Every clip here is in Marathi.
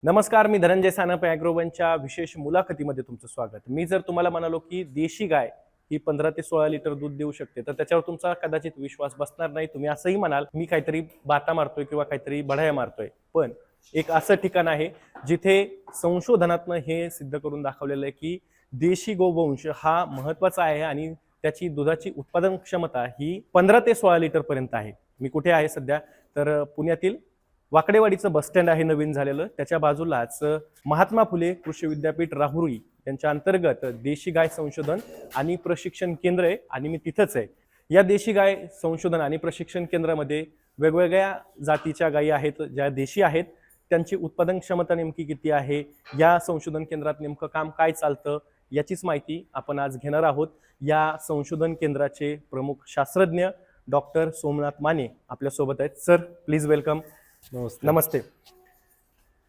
नमस्कार, मी धनंजय सानप ॲग्रोवनच्या विशेष मुलाखतीमध्ये तुमचं स्वागत. मी जर तुम्हाला म्हणालो की देशी गाय ही 15 ते 16 लिटर दूध देऊ शकते, तर त्याच्यावर तुमचा कदाचित विश्वास बसणार नाही. तुम्ही असंही म्हणाल, मी काहीतरी बाता मारतोय किंवा काहीतरी बढाया मारतोय. पण एक असं ठिकाण आहे जिथे संशोधनातनं हे सिद्ध करून दाखवलेलं आहे की देशी गोवंश हा महत्त्वाचा आहे आणि त्याची दुधाची उत्पादन क्षमता ही 15 ते 16 लिटर पर्यंत आहे. मी कुठे आहे सध्या? तर पुण्यातील वाकडेवाडीचं बस स्टँड आहे नवीन झालेलं. त्याच्या बाजूलाच महात्मा फुले कृषी विद्यापीठ राहुरी यांच्या अंतर्गत देशी गाय संशोधन आणि प्रशिक्षण केंद्र आहे आणि मी तिथंच आहे. या देशी गाय संशोधन आणि प्रशिक्षण केंद्रामध्ये वेगवेगळ्या जातीच्या गायी आहेत, ज्या देशी आहेत. त्यांची उत्पादन क्षमता नेमकी किती आहे, या संशोधन केंद्रात नेमकं काम काय चालतं, याचीच माहिती आपण आज घेणार आहोत. या संशोधन केंद्राचे प्रमुख शास्त्रज्ञ डॉक्टर सोमनाथ माने आपल्यासोबत आहेत. Sir, please welcome. Namaste. Namaste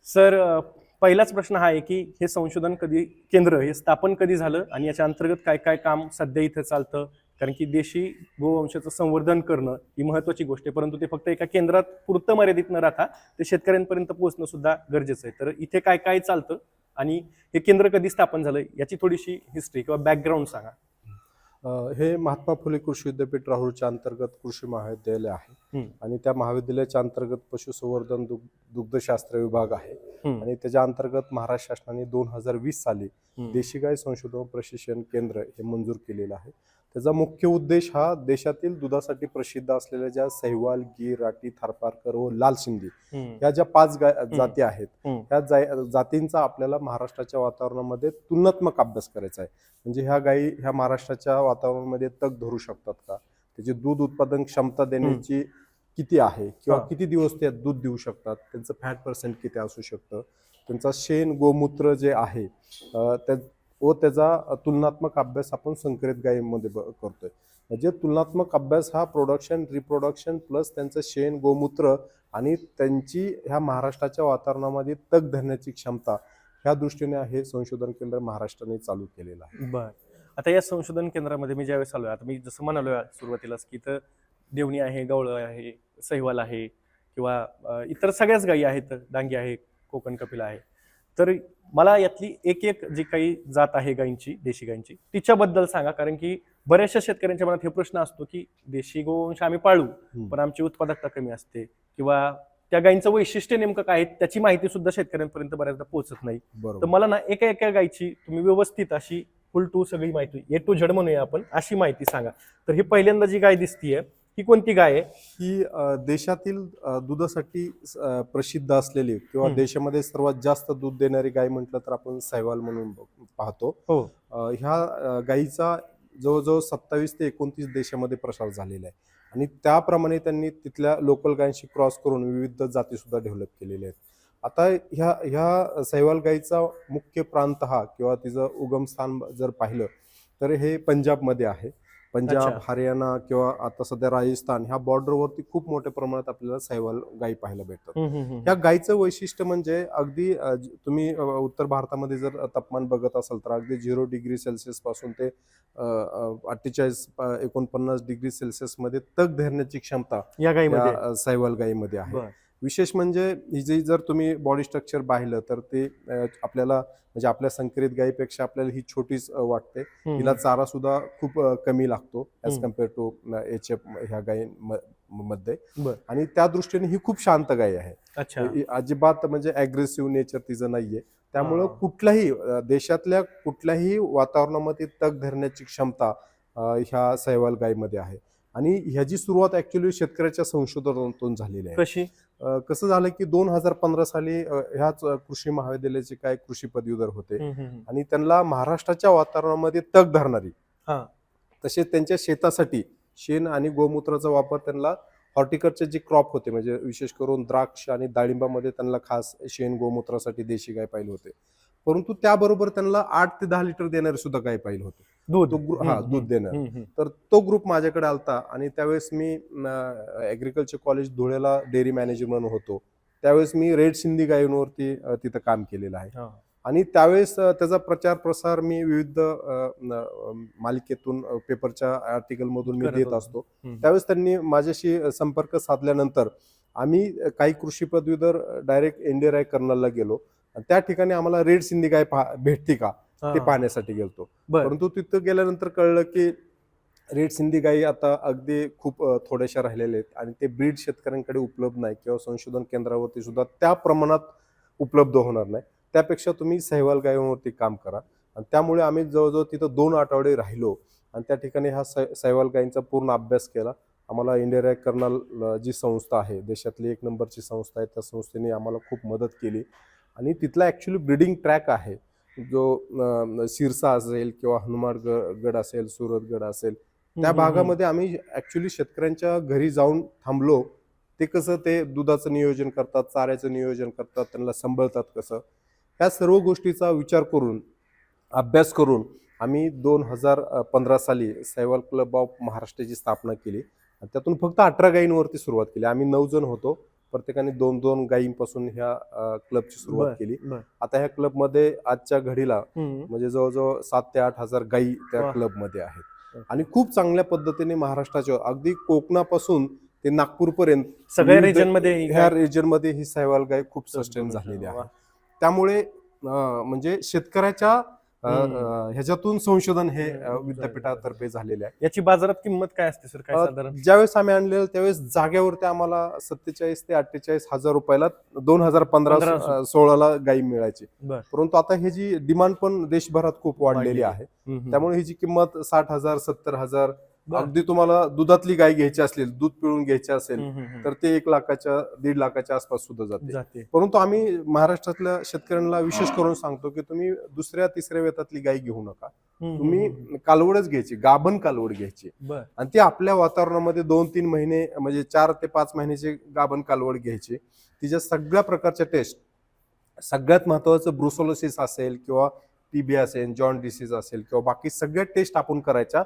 sir. पहिलाच प्रश्न हा आहे की हे संशोधन कधी केंद्र हे स्थापन कधी झालं आणि याच्या अंतर्गत काय काय काम सध्या इथं चालतं? कारण की देशी गोवंशाचं संवर्धन करणं ही महत्त्वाची गोष्ट आहे, परंतु ते फक्त एका केंद्रात पुरतं मर्यादित न राहता ते शेतकऱ्यांपर्यंत पोहोचणं सुद्धा गरजेचं आहे. तर इथे काय काय चालतं आणि हे केंद्र कधी स्थापन झालं याची थोडीशी हिस्ट्री किंवा बॅकग्राऊंड सांगा. हे महात्मा फुले कृषी विद्यापीठ राहुरीच्या अंतर्गत कृषी महाविद्यालय आहे आणि त्या महाविद्यालयाच्या अंतर्गत पशुसंवर्धन दुग्धशास्त्र विभाग आहे आणि त्याच्या अंतर्गत महाराष्ट्र शासनाने 2020 साली देशी गाय संशोधन प्रशिक्षण केंद्र हे मंजूर केलेलं आहे. त्याचा मुख्य उद्देश हा देशातील दुधासाठी प्रसिद्ध असलेल्या ज्या सहिवाल, गीर, राठी, थारपारकर व लाल सिंधी या ज्या 5 जाती आहेत, ह्या जातींचा आपल्याला महाराष्ट्राच्या वातावरणामध्ये तुलनात्मक अभ्यास करायचा आहे. म्हणजे ह्या गायी ह्या महाराष्ट्राच्या वातावरणामध्ये तग धरू शकतात का, त्याची दूध उत्पादन क्षमता देण्याची किती आहे किंवा किती दिवस ते दूध देऊ शकतात, त्यांचं फॅट पर्सेंट किती असू शकतं, त्यांचा शेण गोमूत्र जे आहे व त्याचा तुलनात्मक अभ्यास आपण संकरित गायीमध्ये करतोय. म्हणजे तुलनात्मक अभ्यास हा प्रोडक्शन, रिप्रोडक्शन प्लस त्यांचं शेण गोमूत्र आणि त्यांची ह्या महाराष्ट्राच्या वातावरणामध्ये तग धरण्याची क्षमता, ह्या दृष्टीने हे संशोधन केंद्र महाराष्ट्राने चालू केलेलं आहे. बर, आता या संशोधन केंद्रामध्ये मी ज्यावेळेस आलोय, आता मी जसं म्हणालो सुरुवातीलाच की इथं देवणी आहे, गवळं आहे, सहिवाल आहे किंवा इतर सगळ्याच गायी आहेत, डांगी आहे, कोकण कपिला आहे. तर मला यातली एक एक जी काही जात आहे गायींची, देशी गायींची, तिच्याबद्दल सांगा. कारण की बऱ्याचशा शेतकऱ्यांच्या मनात हे प्रश्न असतो की देशी गोवंश आम्ही पाळू, पण आमची उत्पादकता कमी असते किंवा त्या गायींचं वैशिष्ट्य नेमकं काय आहे त्याची माहिती सुद्धा शेतकऱ्यांपर्यंत बऱ्याचदा पोहोचत नाही. तर मला ना एका एका गायीची तुम्ही व्यवस्थित अशी फुल टू सगळी माहिती, ए टू झेड म्हणूया आपण, अशी माहिती सांगा. तर ही पहिल्यांदा जी गाय दिसतीये ही कोणती गाय आहे? ही देशातील दुधासाठी प्रसिद्ध असलेली किंवा देशामध्ये सर्वात जास्त दूध देणारी गाय म्हटलं तर आपण सहिवाल म्हणून पाहतो. ह्या गायीचा जवळजवळ 27 ते 29 देशामध्ये प्रसार झालेला आहे आणि त्याप्रमाणे त्यांनी तिथल्या लोकल गायींशी क्रॉस करून विविध जाती सुद्धा डेव्हलप केलेल्या आहेत. आता ह्या सहिवाल गायीचा मुख्य प्रांत हा किंवा तिचं उगमस्थान जर पाहिलं तर हे पंजाबमध्ये आहे. पंजाब, हरियाणा किंवा आता सध्या राजस्थान ह्या बॉर्डरवरती खूप मोठ्या प्रमाणात आपल्याला सहिवाल गायी पाहायला भेटतात. ह्या गायीचं वैशिष्ट्य म्हणजे अगदी तुम्ही उत्तर भारतामध्ये जर तापमान बघत असाल तर अगदी 0 डिग्री सेल्सिअस पासून ते 48-49 डिग्री सेल्सिअस मध्ये तग धरण्याची क्षमता या सहिवाल गायीमध्ये आहे. विशेष म्हणजे ही जर तुम्ही बॉडी स्ट्रक्चर पाहिलं तर ते आपल्याला म्हणजे आपल्या संकरित गायीपेक्षा आपल्याला ही छोटीच वाटते. हिला चारा सुद्धा खूप कमी लागतो ऍज कम्पेअर टू HF ह्या गायींमध्ये आणि त्या दृष्टीने ही खूप शांत गाय आहे. अजिबात म्हणजे अग्रेसिव्ह नेचर तिचं नाहीये. त्यामुळं कुठल्याही देशातल्या कुठल्याही वातावरणामध्ये तग धरण्याची क्षमता ह्या सहिवाल गायीमध्ये आहे आणि ह्याची सुरुवात ऍक्च्युली शेतकऱ्याच्या संशोधनातून झालेली आहे. कशी? कसं झालं की 2015 साली ह्याच कृषी महाविद्यालयाचे काय कृषी पदवीधर होते आणि त्यांना महाराष्ट्राच्या वातावरणामध्ये तग धरणारी तसेच त्यांच्या शेतासाठी शेण आणि गोमूत्राचा वापर त्यांना हॉर्टिकल्चर जे क्रॉप होते म्हणजे विशेष करून द्राक्ष आणि डाळिंबामध्ये त्यांना खास शेण गोमूत्रासाठी देशी गाय पाहिलं होते. परंतु त्याबरोबर त्यांना 8 ते 10 लिटर देणारे सुद्धा गाय पाहिलं होतं, दूध देणार. तर तो ग्रुप माझ्याकडे आलता आणि त्यावेळेस मी ऍग्रिकल्चर कॉलेज धुळ्याला डेअरी मॅनेजर म्हणून होतो. त्यावेळेस मी रेड सिंधी गायींवरती तिथं काम केलेलं आहे आणि त्यावेळेस त्याचा प्रचार प्रसार मी विविध मालिकेतून पेपरच्या आर्टिकल मधून मी देत असतो. त्यावेळेस त्यांनी माझ्याशी संपर्क साधल्यानंतर आम्ही काही कृषी पदवीधर डायरेक्ट NDRI कर्नलला गेलो त्या ठिकाणी आम्हाला रेड सिंधी गाय भेटते का ते हा. पाहण्यासाठी गेलतो. बर. परंतु तिथं गेल्यानंतर कळलं की रेड सिंधी गायी आता अगदी खूप थोड्याशा राहिलेल्या आहेत आणि ते ब्रीड शेतकऱ्यांकडे उपलब्ध नाही किंवा संशोधन केंद्रावरती सुद्धा त्या प्रमाणात उपलब्ध होणार नाही. त्यापेक्षा तुम्ही सहिवाल गायीवरती काम करा. आणि त्यामुळे आम्ही जवळजवळ तिथं 2 आठवडे राहिलो आणि त्या ठिकाणी हा सहिवाल गायींचा पूर्ण अभ्यास केला. आम्हाला इंडिया कर्नल जी संस्था आहे, देशातली 1 नंबरची संस्था आहे, त्या संस्थेने आम्हाला खूप मदत केली. आणि तिथला ॲक्च्युली ब्रीडिंग ट्रॅक आहे, जो सिरसा असेल किंवा हनुमान गड असेल, सुरतगड असेल, त्या भागामध्ये आम्ही ॲक्च्युली शेतकऱ्यांच्या घरी जाऊन थांबलो. ते कसं ते दुधाचं नियोजन करतात, चाऱ्याचं नियोजन करतात, त्यांना सांभाळतात कसं, ह्या सर्व गोष्टीचा विचार करून, अभ्यास करून आम्ही 2015 साली सहिवाल क्लब ऑफ महाराष्ट्राची स्थापना केली. आणि त्यातून फक्त 18 गायींवरती सुरुवात केली. आम्ही 9 जण होतो. प्रत्येकाने 2-2 गायींपासून ह्या क्लबची सुरुवात केली. आता ह्या क्लबमध्ये आजच्या घडीला म्हणजे जवळजवळ 7 ते 8 हजार गायी त्या क्लबमध्ये आहेत. आणि खूप चांगल्या पद्धतीने महाराष्ट्राच्या अगदी कोकणापासून ते नागपूरपर्यंत सगळ्या रिजनमध्ये ह्या रिजनमध्ये ही सहिवाल गाय खूप सस्टेन झालेली आहे. त्यामुळे म्हणजे शेतकऱ्याच्या ह्याच्यातून संशोधन हे विद्यापीठातर्फे झालेले आहे. याची बाजारात किंमत काय असते सर, काय साधारण? ज्यावेळेस आम्ही आणलेलं त्यावेळेस जागेवरती आम्हाला 47 ते 48 हजार रुपयाला 2015-16 गायी मिळायची. परंतु आता हे जी डिमांड पण देशभरात खूप वाढलेली आहे. त्यामुळे ही जी किंमत 60,000 70,000, अगदी तुम्हाला दुधातली गाय घ्यायची असेल, दूध पिळून घ्यायची असेल तर ते 1 लाखाच्या 1.5 लाखाच्या आसपास सुद्धा जाते. परंतु आम्ही महाराष्ट्रातल्या शेतकऱ्यांना विशेष करून सांगतो की तुम्ही दुसऱ्या तिसऱ्या वेतातली गाय घेऊ नका. तुम्ही कालवडच घ्यायची, गाभण कालवड घ्यायची. आणि ती आपल्या वातावरणामध्ये 2-3 महिने म्हणजे 4 ते 5 महिन्याची गाभण कालवड घ्यायची. तिच्या सगळ्या प्रकारच्या टेस्ट, सगळ्यात महत्वाचं ब्रुसोलोसिस असेल किंवा टीबी असेल, जॉन डिसीज असेल किंवा बाकी सगळ्या टेस्ट आपण करायच्या.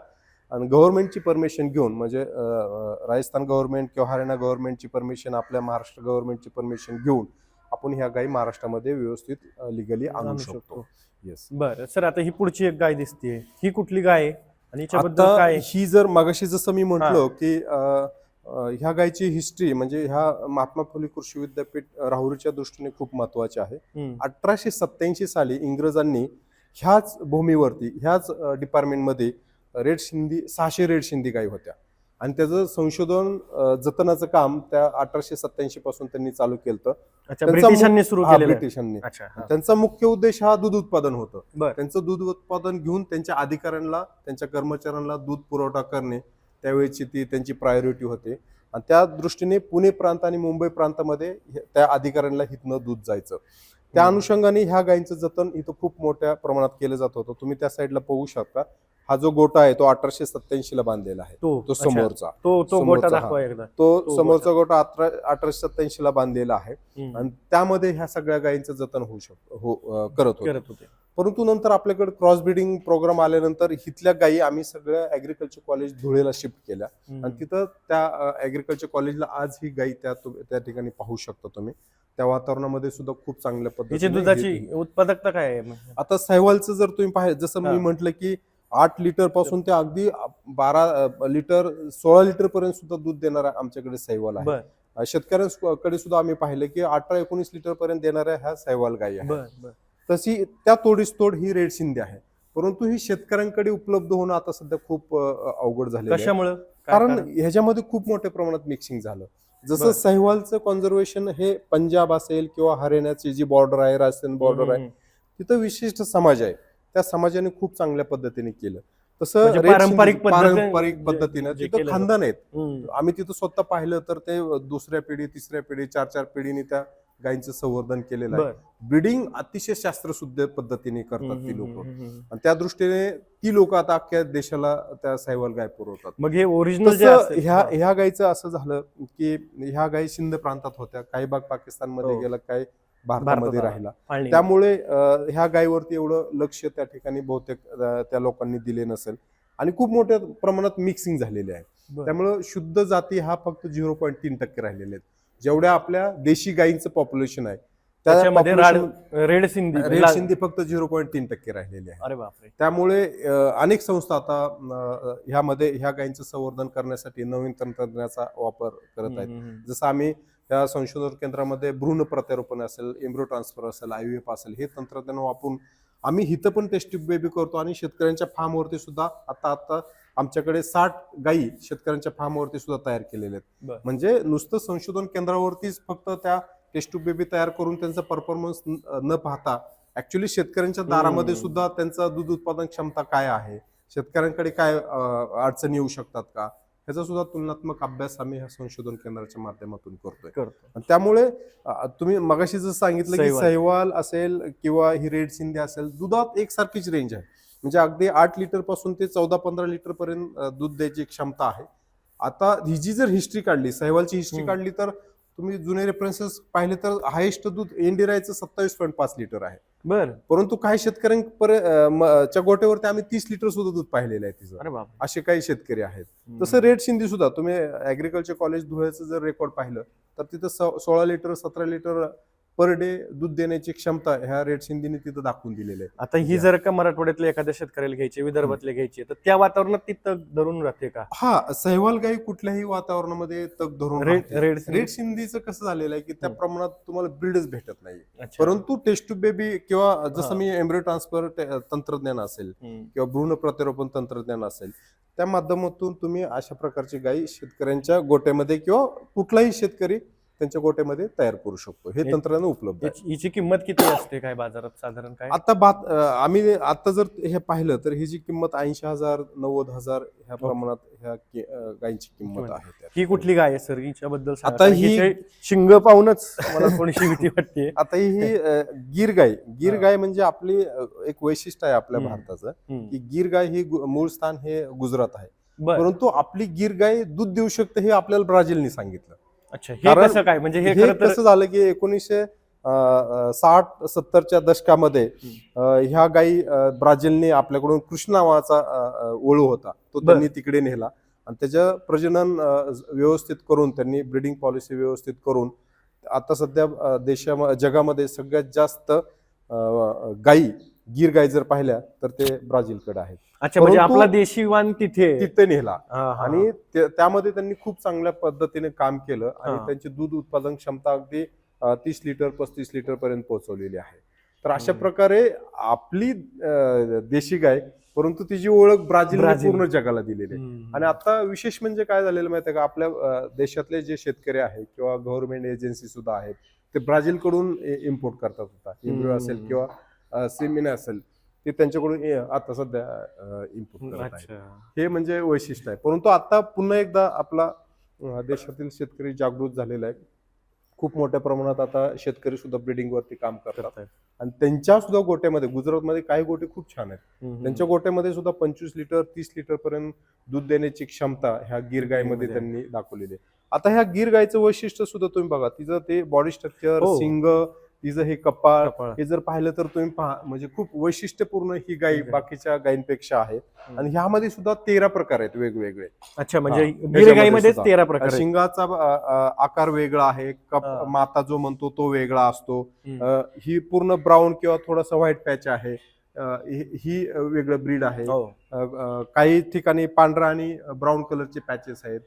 आणि गव्हर्नमेंटची परमिशन घेऊन, म्हणजे राजस्थान गव्हर्नमेंट किंवा हरियाणा गव्हर्नमेंटची परमिशन, आपल्या महाराष्ट्र गव्हर्नमेंटची परमिशन घेऊन आपण ह्या गायी महाराष्ट्रामध्ये व्यवस्थित लिगली आणू शकतो. येस. बरं सर, आता ही पुढची एक गाय दिसते, ही कुठली गाय आहे आणि याच्याबद्दल आता काय? ही जर मगाशी जसं मी म्हटलो की ह्या गायची हिस्ट्री म्हणजे ह्या महात्मा फुले कृषी विद्यापीठ राहुरीच्या दृष्टीने खूप महत्वाची आहे. 1887 साली इंग्रजांनी ह्याच भूमीवरती, ह्याच डिपार्टमेंटमध्ये 600 रेड सिंधी गायी होत्या. आणि त्याचं संशोधन जतनाचं काम त्या 1887 पासून त्यांनी चालू केलं. ब्रिटिशांनी सुरू केलं. ब्रिटिशांनी. त्यांचा मुख्य उद्देश हा दूध उत्पादन होतं. त्यांचं दूध उत्पादन घेऊन त्यांच्या अधिकाऱ्यांना, त्यांच्या कर्मचाऱ्यांना दूध पुरवठा करणे त्यावेळेची ती त्यांची प्रायोरिटी होते. आणि त्या दृष्टीने पुणे प्रांत आणि मुंबई प्रांतामध्ये त्या अधिकाऱ्यांना हितनं दूध जायचं. त्या अनुषंगाने ह्या गायींचं जतन इथं खूप मोठ्या प्रमाणात केलं जात होतं. तुम्ही त्या साईडला पाहू शकता. हा जो गोटा आहे तो 1887 ला बांधलेला आहे. तो समोरचा, तो गोटा दाखवा एकदा. तो समोरचा गोटा 1887 ला बांधलेला आहे. आणि त्यामध्ये ह्या सगळ्या गायींचं जतन होऊ शकतो, करत होते. परंतु नंतर आपल्याकडे क्रॉस ब्रीडिंग प्रोग्राम आल्यानंतर इथल्या गायी आम्ही सगळ्या ऍग्रिकल्चर कॉलेज धुळेला शिफ्ट केल्या. आणि तिथं त्या ऍग्रिकल्चर कॉलेजला आज ही गायी त्या ठिकाणी पाहू शकता तुम्ही. त्या वातावरणामध्ये सुद्धा खूप चांगल्या पद्धतीने दुधाची उत्पादकता काय आहे? आता सहिवालचं जर तुम्ही पाहिलं, जसं मी म्हटलं की 8 लिटर पासून ते अगदी 12 लिटर 16 लिटर पर्यंत सुद्धा दूध देणारा आमच्याकडे सहिवाल आहे. शेतकऱ्यांकडे सुद्धा आम्ही पाहिलं की 18-19 लिटर पर्यंत देणाऱ्या ह्या सहिवाल गायी आहेत. तशी त्या तोडीस तोड ही रेड सिंधी आहे. परंतु ही शेतकऱ्यांकडे उपलब्ध होणं आता सध्या खूप अवघड झालेलं आहे. कशामुळे? कारण ह्याच्यामध्ये खूप मोठ्या प्रमाणात मिक्सिंग झालं. जसं सहिवालचं कॉन्झर्वेशन हे पंजाब असेल किंवा हरियाणाची जी बॉर्डर आहे, राजस्थान बॉर्डर आहे, तिथं विशिष्ट समाज आहे. त्या समाजाने खूप चांगल्या पद्धतीने केलं. तसं पारंपरिक पद्धतीने तिथं खानदान आहेत. आम्ही तिथं स्वतः पाहिलं तर ते दुसऱ्या पिढी, तिसऱ्या पिढी, 4-4 पिढीने त्या गायींचं संवर्धन केलेलं आहे. ब्रीडिंग अतिशय शास्त्रशुद्ध पद्धतीने करतात ती लोक. आणि त्या दृष्टीने ती लोक आता अख्ख्या देशाला त्या सहिवाल गाय पुरवतात. मग हे ओरिजिनल ह्या गायीचं असं झालं की ह्या गायी सिंध प्रांतात होत्या, काही भाग पाकिस्तानमध्ये गेला, काही भारतामध्ये राहिला. त्यामुळे ह्या गायीवरती एवढं लक्ष त्या ठिकाणी बहुतेक त्या लोकांनी दिले नसेल. आणि खूप मोठ्या प्रमाणात मिक्सिंग झालेले आहे. त्यामुळे शुद्ध जाती हा फक्त 0.3% राहिलेले आहेत. जेवढ्या आपल्या देशी गायींचं पॉप्युलेशन आहे त्याच्यामध्ये रेड सिंधी फक्त 0.3% राहिलेले आहे. अरे बापरे. त्यामुळे अनेक संस्था आता ह्या गायींचं संवर्धन करण्यासाठी नवीन तंत्रज्ञानाचा वापर करत आहेत. जसं आम्ही या संशोधन केंद्रामध्ये भ्रूण प्रत्यारोपण असेल, एम्ब्रियो ट्रान्सफर असेल, IVF असेल, हे तंत्रज्ञान वापरून आम्ही इथं पण टेस्ट ट्यूब बेबी करतो आणि शेतकऱ्यांच्या फार्मवरती सुद्धा आता आमच्याकडे 60 गायी शेतकऱ्यांच्या फार्मवरती सुद्धा तयार केलेले आहेत. बरं. म्हणजे नुसतं संशोधन केंद्रावरतीच फक्त त्या टेस्ट ट्यूब बेबी तयार करून त्यांचा परफॉर्मन्स न पाहता ऍक्च्युली शेतकऱ्यांच्या दारामध्ये सुद्धा त्यांचा दूध उत्पादन क्षमता काय आहे, शेतकऱ्यांकडे काय अडचणी येऊ शकतात का, ह्याचा सुद्धा तुलनात्मक अभ्यास आम्ही ह्या संशोधन केंद्राच्या माध्यमातून करतोय. आणि त्यामुळे तुम्ही मगाशी जसं सांगितलं की सहिवाल असेल किंवा ही रेड सिंधी असेल, दुधात एकसारखीच रेंज आहे. म्हणजे अगदी 8 लिटर पासून ते 14-15 लिटर पर्यंत दूध द्यायची क्षमता आहे. आता ही जी जर हिस्ट्री काढली, सहिवालची हिस्ट्री काढली, तर तुम्ही जुने रेफरन्सेस पाहिले तर हायेस्ट दूध एनडीरायचं 27.5 लिटर आहे. बरं. परंतु काही शेतकऱ्यांच्या गोट्यावरती आम्ही 30 लिटर सुद्धा दूध पाहिलेलं आहे तिचं. असे काही शेतकरी आहेत. तसं रेड सिंधी सुद्धा तुम्ही ऍग्रिकल्चर कॉलेज धुळ्याचं जर रेकॉर्ड पाहिलं तर तिथं 16 लिटर 17 लिटर पर डे दूध देण्याची क्षमता ह्या रेड सिंधीने तिथं दाखवून दिलेली आहे. आता ही जर का मराठवाड्यातल्या एखाद्या शेतकऱ्याला घ्यायची, विदर्भातले घ्यायची, तर त्या वातावरणात ती तग धरून राहते का? हा, सहिवाल गाई कुठल्याही वातावरणामध्ये तग धरून राहते. रेड सिंधीचं कसं झालेलं आहे की त्या प्रमाणात तुम्हाला ब्रीडच भेटत नाही. परंतु टेस्ट ट्यूब बेबी किंवा जसं मी एम्ब्रियो ट्रान्सफर तंत्रज्ञान असेल किंवा भ्रूण प्रत्यारोपण तंत्रज्ञान असेल, त्या माध्यमातून तुम्ही अशा प्रकारची गायी शेतकऱ्यांच्या गोट्यामध्ये किंवा कुठलाही शेतकरी त्यांच्या गोट्यामध्ये तयार करू शकतो. हे तंत्रज्ञान उपलब्ध आहे. हिची किंमत किती असते काय बाजारात साधारण काय? आम्ही आता जर हे पाहिलं तर ही जी किंमत 80,000 90,000 ह्या प्रमाणात ह्या गायींची किंमत आहे. ही कुठली गाय आहे सर, हिच्याबद्दल आता ही शिंग पाहूनच मला थोडीशी भीती वाटते. आता ही गिर गाय म्हणजे आपली एक वैशिष्ट्य आहे आपल्या भारताचं की गिर गाय ही मूळ स्थान हे गुजरात आहे. परंतु आपली गिर गाय दूध देऊ शकते हे आपल्याला ब्राझीलने सांगितलं. अच्छा, हे कसं काय? म्हणजे हे कसं झालं की 1960-70च्या दशकामध्ये ह्या गायी ब्राझीलने आपल्याकडून कृष्ण नावाचा ओळू होता, तो त्यांनी तिकडे नेला आणि त्याचं प्रजनन व्यवस्थित करून त्यांनी ब्रीडिंग पॉलिसी व्यवस्थित करून आता सध्या जगामध्ये सगळ्यात जास्त गायी गिर गाय जर पाहिल्या तर ते ब्राझीलकडे आहेत. अच्छा, म्हणजे आपला देशी वाण तिथे नेला आणि त्यामध्ये त्यांनी खूप चांगल्या पद्धतीने काम केलं आणि त्यांची दूध उत्पादन क्षमता अगदी 30 लिटर 35 लिटर पर्यंत पोहोचवलेली आहे. तर अशा प्रकारे आपली देशी गाय, परंतु तिची ओळख ब्राझीलने पूर्ण जगाला दिलेली आहे. आणि आता विशेष म्हणजे काय झालेलं माहिती आहे का, आपल्या देशातले जे शेतकरी आहेत किंवा गव्हर्नमेंट एजन्सी सुद्धा आहेत, ते ब्राझील कडून इम्पोर्ट करतात होता. एम्ब्रियो असेल किंवा सिमिन असेल, ते त्यांच्याकडून आता सध्या इम्पोर्ट करत आहेत. हे म्हणजे वैशिष्ट्य आहे. परंतु आता पुन्हा एकदा आपला देशातील शेतकरी जागृत झालेला आहे. खूप मोठ्या प्रमाणात आता शेतकरी सुद्धा ब्रीडिंग वरती काम करतात आणि त्यांच्या सुद्धा गोट्यामध्ये, गुजरातमध्ये काही गोटे खूप छान आहेत, त्यांच्या गोट्यामध्ये सुद्धा 25 लिटर 30 लिटर पर्यंत दूध देण्याची क्षमता ह्या गिर गायमध्ये त्यांनी दाखवलेली आहे. आता ह्या गिर गायचं वैशिष्ट्य सुद्धा तुम्ही बघा, तिचं ते बॉडी स्ट्रक्चर, शिंग, तिचं हे कपाळ, हे जर पाहिलं तर तुम्ही पहा, म्हणजे खूप वैशिष्ट्यपूर्ण ही गाय बाकीच्या गायींपेक्षा आहे. आणि ह्यामध्ये सुद्धा 13 प्रकार आहेत वेगवेगळे. अच्छा, म्हणजे गिर गायीमध्ये 13 प्रकार. शिंगाचा आकार वेगळा आहे, माता जो म्हणतो तो वेगळा असतो. ही पूर्ण ब्राऊन किंवा थोडासा व्हाईट पॅच आहे, ही वेगळं ब्रीड आहे. काही ठिकाणी पांढरा आणि ब्राऊन कलरचे पॅचेस आहेत.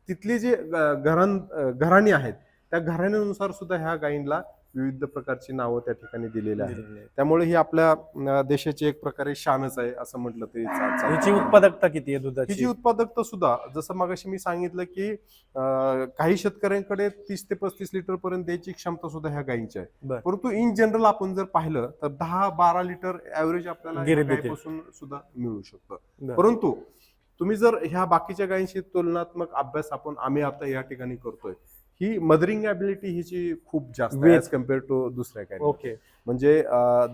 तिथली जे घराणी आहेत त्या घराण्यानुसार सुद्धा ह्या गायींना विविध प्रकारची नावं त्या ठिकाणी दिलेली आहेत. त्यामुळे ही आपल्या देशाची एक प्रकारे शानच आहे असं म्हटलं तरी चालेल. हिची उत्पादकता किती आहे दुधाची? हिची उत्पादकता सुद्धा जसं मगाशी मी सांगितलं की काही शेतकऱ्यांकडे 30 ते 35 लिटर पर्यंत द्यायची क्षमता सुद्धा ह्या गायींची आहे. परंतु इन जनरल आपण जर पाहिलं तर 10-12 लिटर ऍव्हरेज आपल्याला गायीपासून सुद्धा मिळू शकतं. परंतु तुम्ही जर ह्या बाकीच्या गायींशी तुलनात्मक अभ्यास आम्ही आता या ठिकाणी करतोय, ही मदरिंग ॲबिलिटी हिची खूप जास्त ऍज कम्पेअर टू दुसऱ्या काय. म्हणजे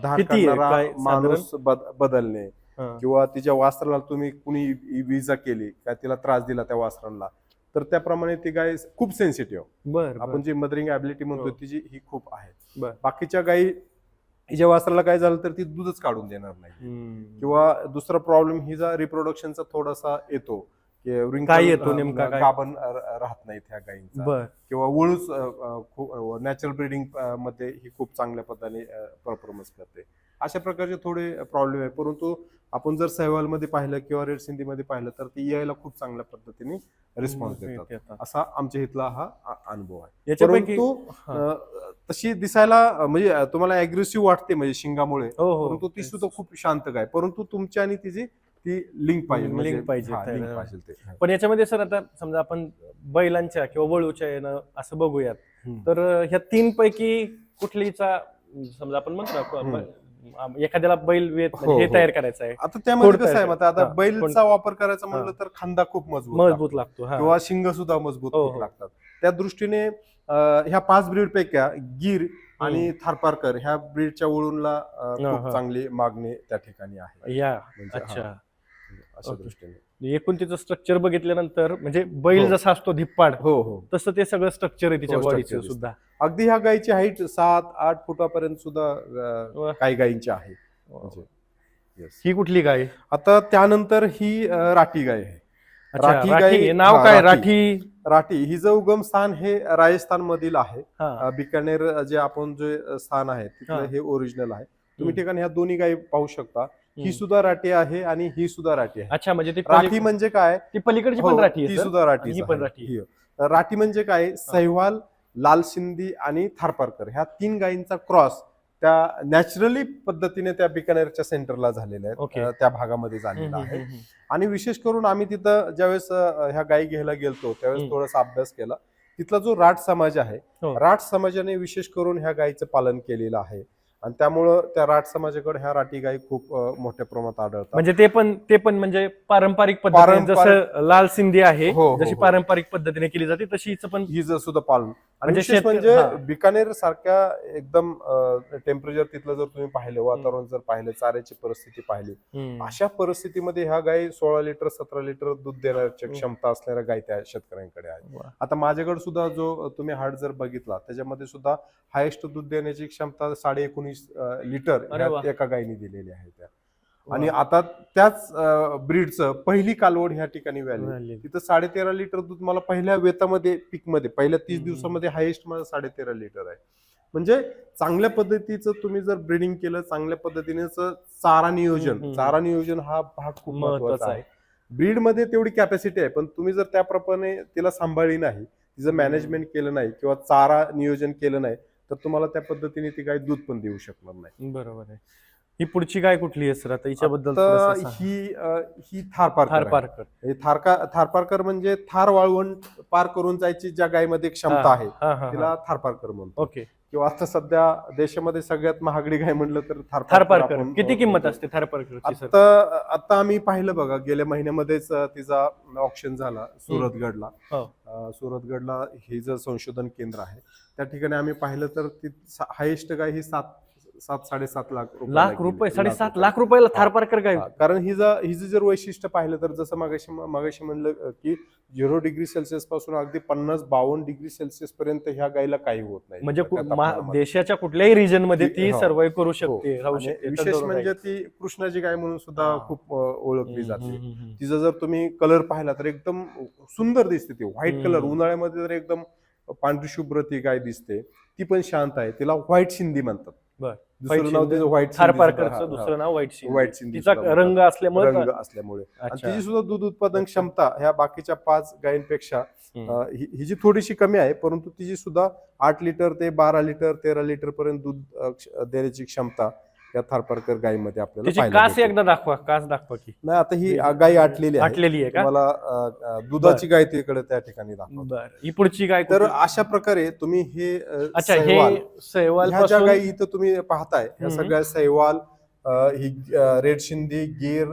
धार काढणारा माणूस बदलणे किंवा तिच्या वासराला तुम्ही कुणी विजा केली काय, तिला त्रास दिला त्या वासराला, तर त्याप्रमाणे ती गाय खूप सेन्सिटिव्ह, आपण जी मदरिंग ॲबिलिटी म्हणतो तिची ही खूप आहे. बाकीच्या गायी हिच्या वासराला काय झालं तर ती दूधच काढून देणार नाही. किंवा दुसरा प्रॉब्लेम हिचा रिप्रोडक्शनचा थोडासा येतो काय येतो नेमका काय? गाभण राहत नाहीत ह्या गायींचा, बर किंवा वळूच नॅचरल ब्रीडिंग मध्ये ही खूप चांगल्या पद्धतीने परफॉर्मन्स करते. अशा प्रकारचे थोडे प्रॉब्लेम आहे. परंतु आपण जर सहवाल मध्ये पाहिलं किंवा रेड सिंधी मध्ये पाहिलं तर ती यायला खूप चांगल्या पद्धतीने रिस्पॉन्स देतात. असा आमच्या इथला हा अनुभव आहे. याच्यापैकी परंतु तशी दिसायला म्हणजे तुम्हाला अग्रेसिव्ह वाटते म्हणजे शिंगामुळे, हो परंतु ती सुद्धा खूप शांत गाय. परंतु तुमची आणि तिची ती लिंक पाहिजे, लिंक म्हणजे पाहिजे लिंक पाहिजे ते. पण याच्यामध्ये सर आता समजा आपण बैलांच्या किंवा वळूच्या यानं असं बघूयात, तर ह्या तीन पैकी कुठलीचा समजा आपण म्हणतो ना, एखाद्याला बैल हे तयार करायचं आहे, आता त्यामध्ये कोण कसं आहे तयार आता हा, बैलचा वापर करायचा म्हणलं तर खांदा खूप मजबूत लागतो. हा. किंवा शिंग सुद्धा मजबूत हो, खूप हो. लागतात. त्या दृष्टीने ह्या 5 ब्रीड पैकी गिर आणि थारपारकर ह्या ब्रीडच्या वळूनला खूप चांगली मागणी त्या ठिकाणी आहे. या म्हणजे अच्छा, अशा दृष्टीने एकूण तिचं स्ट्रक्चर बघितल्यानंतर म्हणजे बैल जसा असतो धिप्पाड, हो हो तसं ते सगळं स्ट्रक्चर आहे तिच्या हो, बॉडीचं structure सुद्धा. अगदी ह्या गायीची हाईट 7-8 फुटापर्यंत सुद्धा काही गायींची आहे. म्हणजे, yes. ही कुठली गाय? आता त्यानंतर ही राठी गाय आहे. अच्छा, राठी राठी गाय नाव काय? राठी राठी हिचं उगम स्थान हे राजस्थान मधील आहे. हा. बिकानेर जे आपण जे स्थान आहे तिथलं हे ओरिजिनल आहे. तुम्ही ठिकाणी ह्या दोन्ही गायी पाहू शकता. ही सुद्धा राठी आहे आणि ही सुद्धा राठी आहे. अच्छा, म्हणजे ती राठी म्हणजे काय? ती पलीकडची हो, पण राठी आहे ती सर? सुद्धा राठी ही पण राठी. राठी म्हणजे काय? सहवाल, लाल सिंधी आणि थारपारकर ह्या 3 गायींचा क्रॉस त्या नॅचरली पद्धतीने त्या बिकानेरच्या सेंटरला झालेल्या आहेत, त्या भागामध्ये झालेला आहे. आणि विशेष करून आम्ही तिथं ज्यावेळेस ह्या गायी घ्यायला गेलतो त्यावेळेस थोडासा अभ्यास केला. तिथला जो राठ समाज आहे, राठ समाजाने विशेष करून ह्या गायीचं पालन केलेलं आहे आणि त्यामुळं त्या राठ समाजाकडे ह्या राठी गायी खूप मोठ्या प्रमाणात आढळतात. म्हणजे ते पण म्हणजे पारंपरिक पद्धतीने जसं लाल सिंधी आहे, जशी पारंपरिक पद्धतीने केली जाते तशी पण हिचं सुद्धा पालन. म्हणजे बिकानेर सारख्या एकदम टेम्परेचर तिथलं जर तुम्ही पाहिलं, वातावरण जर पाहिलं, चाऱ्याची परिस्थिती पाहिली, अशा परिस्थितीमध्ये ह्या गायी 16 लिटर 17 लिटर दूध देण्याची क्षमता असणाऱ्या गायी त्या शेतकऱ्यांकडे आहे. आता माझ्याकडे सुद्धा जो तुम्ही हाट जर बघितला त्याच्यामध्ये सुद्धा हायेस्ट दूध देण्याची क्षमता 19.5 लिटर एका गायीने दिलेली आहे त्या. आणि आता त्याच ब्रीडचं पहिली कालवड ह्या ठिकाणी व्हॅली तिथं 13.5 लिटर दूध मला पहिल्या वेतामध्ये पीकमध्ये पहिल्या 30 दिवसामध्ये हायेस्ट माझं 13.5 लिटर आहे. म्हणजे चांगल्या पद्धतीचं तुम्ही जर ब्रीडिंग केलं, चांगल्या पद्धतीने चारा नियोजन हा भाग खूप महत्वाचा आहे. ब्रीड मध्ये तेवढी कॅपॅसिटी आहे, पण तुम्ही जर त्याप्रमाणे तिला सांभाळली नाही, तिचं मॅनेजमेंट केलं नाही किंवा चारा नियोजन केलं नाही तर तुम्हाला त्या पद्धतीने ती गाय दूध पण देऊ शकणार नाही. बरोबर आहे. ही पुढची गाय कुठली आहे सर? आता हिच्याबद्दल ही थारपारकर. थारपारकर म्हणजे थार वाळवंट पार करून जायची ज्या गायीमध्ये क्षमता आहे तिला थारपारकर म्हणतो. ओके. किंवा आता सध्या देशामध्ये सगळ्यात महागडी गाय म्हणलं तर थारपारकर. किती किंमत असते थारपारकर? आता आम्ही पाहिलं बघा, गेल्या महिन्यामध्येच तिचा ऑप्शन झाला सुरतगडला. सुरतगडला हे जे संशोधन केंद्र आहे त्या ठिकाणी आम्ही पाहिलं तर ती हायेस्ट गाय ही 7-7.5 लाख रुपये 7.5 लाख रुपयाला थारपारकर गाय. कारण हिचं जर वैशिष्ट्य पाहिलं तर जसं मागाशी म्हणलं की 0 डिग्री सेल्सिअस पासून अगदी 50-52 डिग्री सेल्सिअस पर्यंत ह्या गायीला काही होत नाही. म्हणजे देशाच्या कुठल्याही रिजन मध्ये ती सर्वाइव्ह करू शकते, राहू शकते. विशेष म्हणजे ती कृष्णाची गाय म्हणून सुद्धा खूप ओळखली जाते. तिचा जर तुम्ही कलर पाहिला तर एकदम सुंदर दिसते. ती व्हाईट कलर, उन्हाळ्यामध्ये तर एकदम पांढरी शुभ्र ती गाय दिसते. ती पण शांत आहे. तिला व्हाईट सिंधी म्हणतात. दुसरं नाव तिचं व्हाईट थारपारकरचं दुसरं नाव व्हाईट सिंधी. तिचा रंग असल्यामुळे आणि तिची सुद्धा दूध उत्पादन क्षमता ह्या बाकीच्या 5 गायींपेक्षा हिची थोडीशी कमी आहे, परंतु तिची सुद्धा 8 लिटर ते 12 लिटर 13 लिटर पर्यंत दूध देण्याची क्षमता या थारपारकर गायीमध्ये आपल्याला कास एकदा दाखवा की. नाही, आता ही गाय आटलेली आहे का? मला दुधाची गाय तिकडे त्या ठिकाणी दाखवा. ही पुढची गाय. तर अशा प्रकारे तुम्ही हे सहवाल ह्या ज्या गायी इथं तुम्ही पाहताय ह्या सगळ्या सहवाल, ही रेड सिंधी, गिर,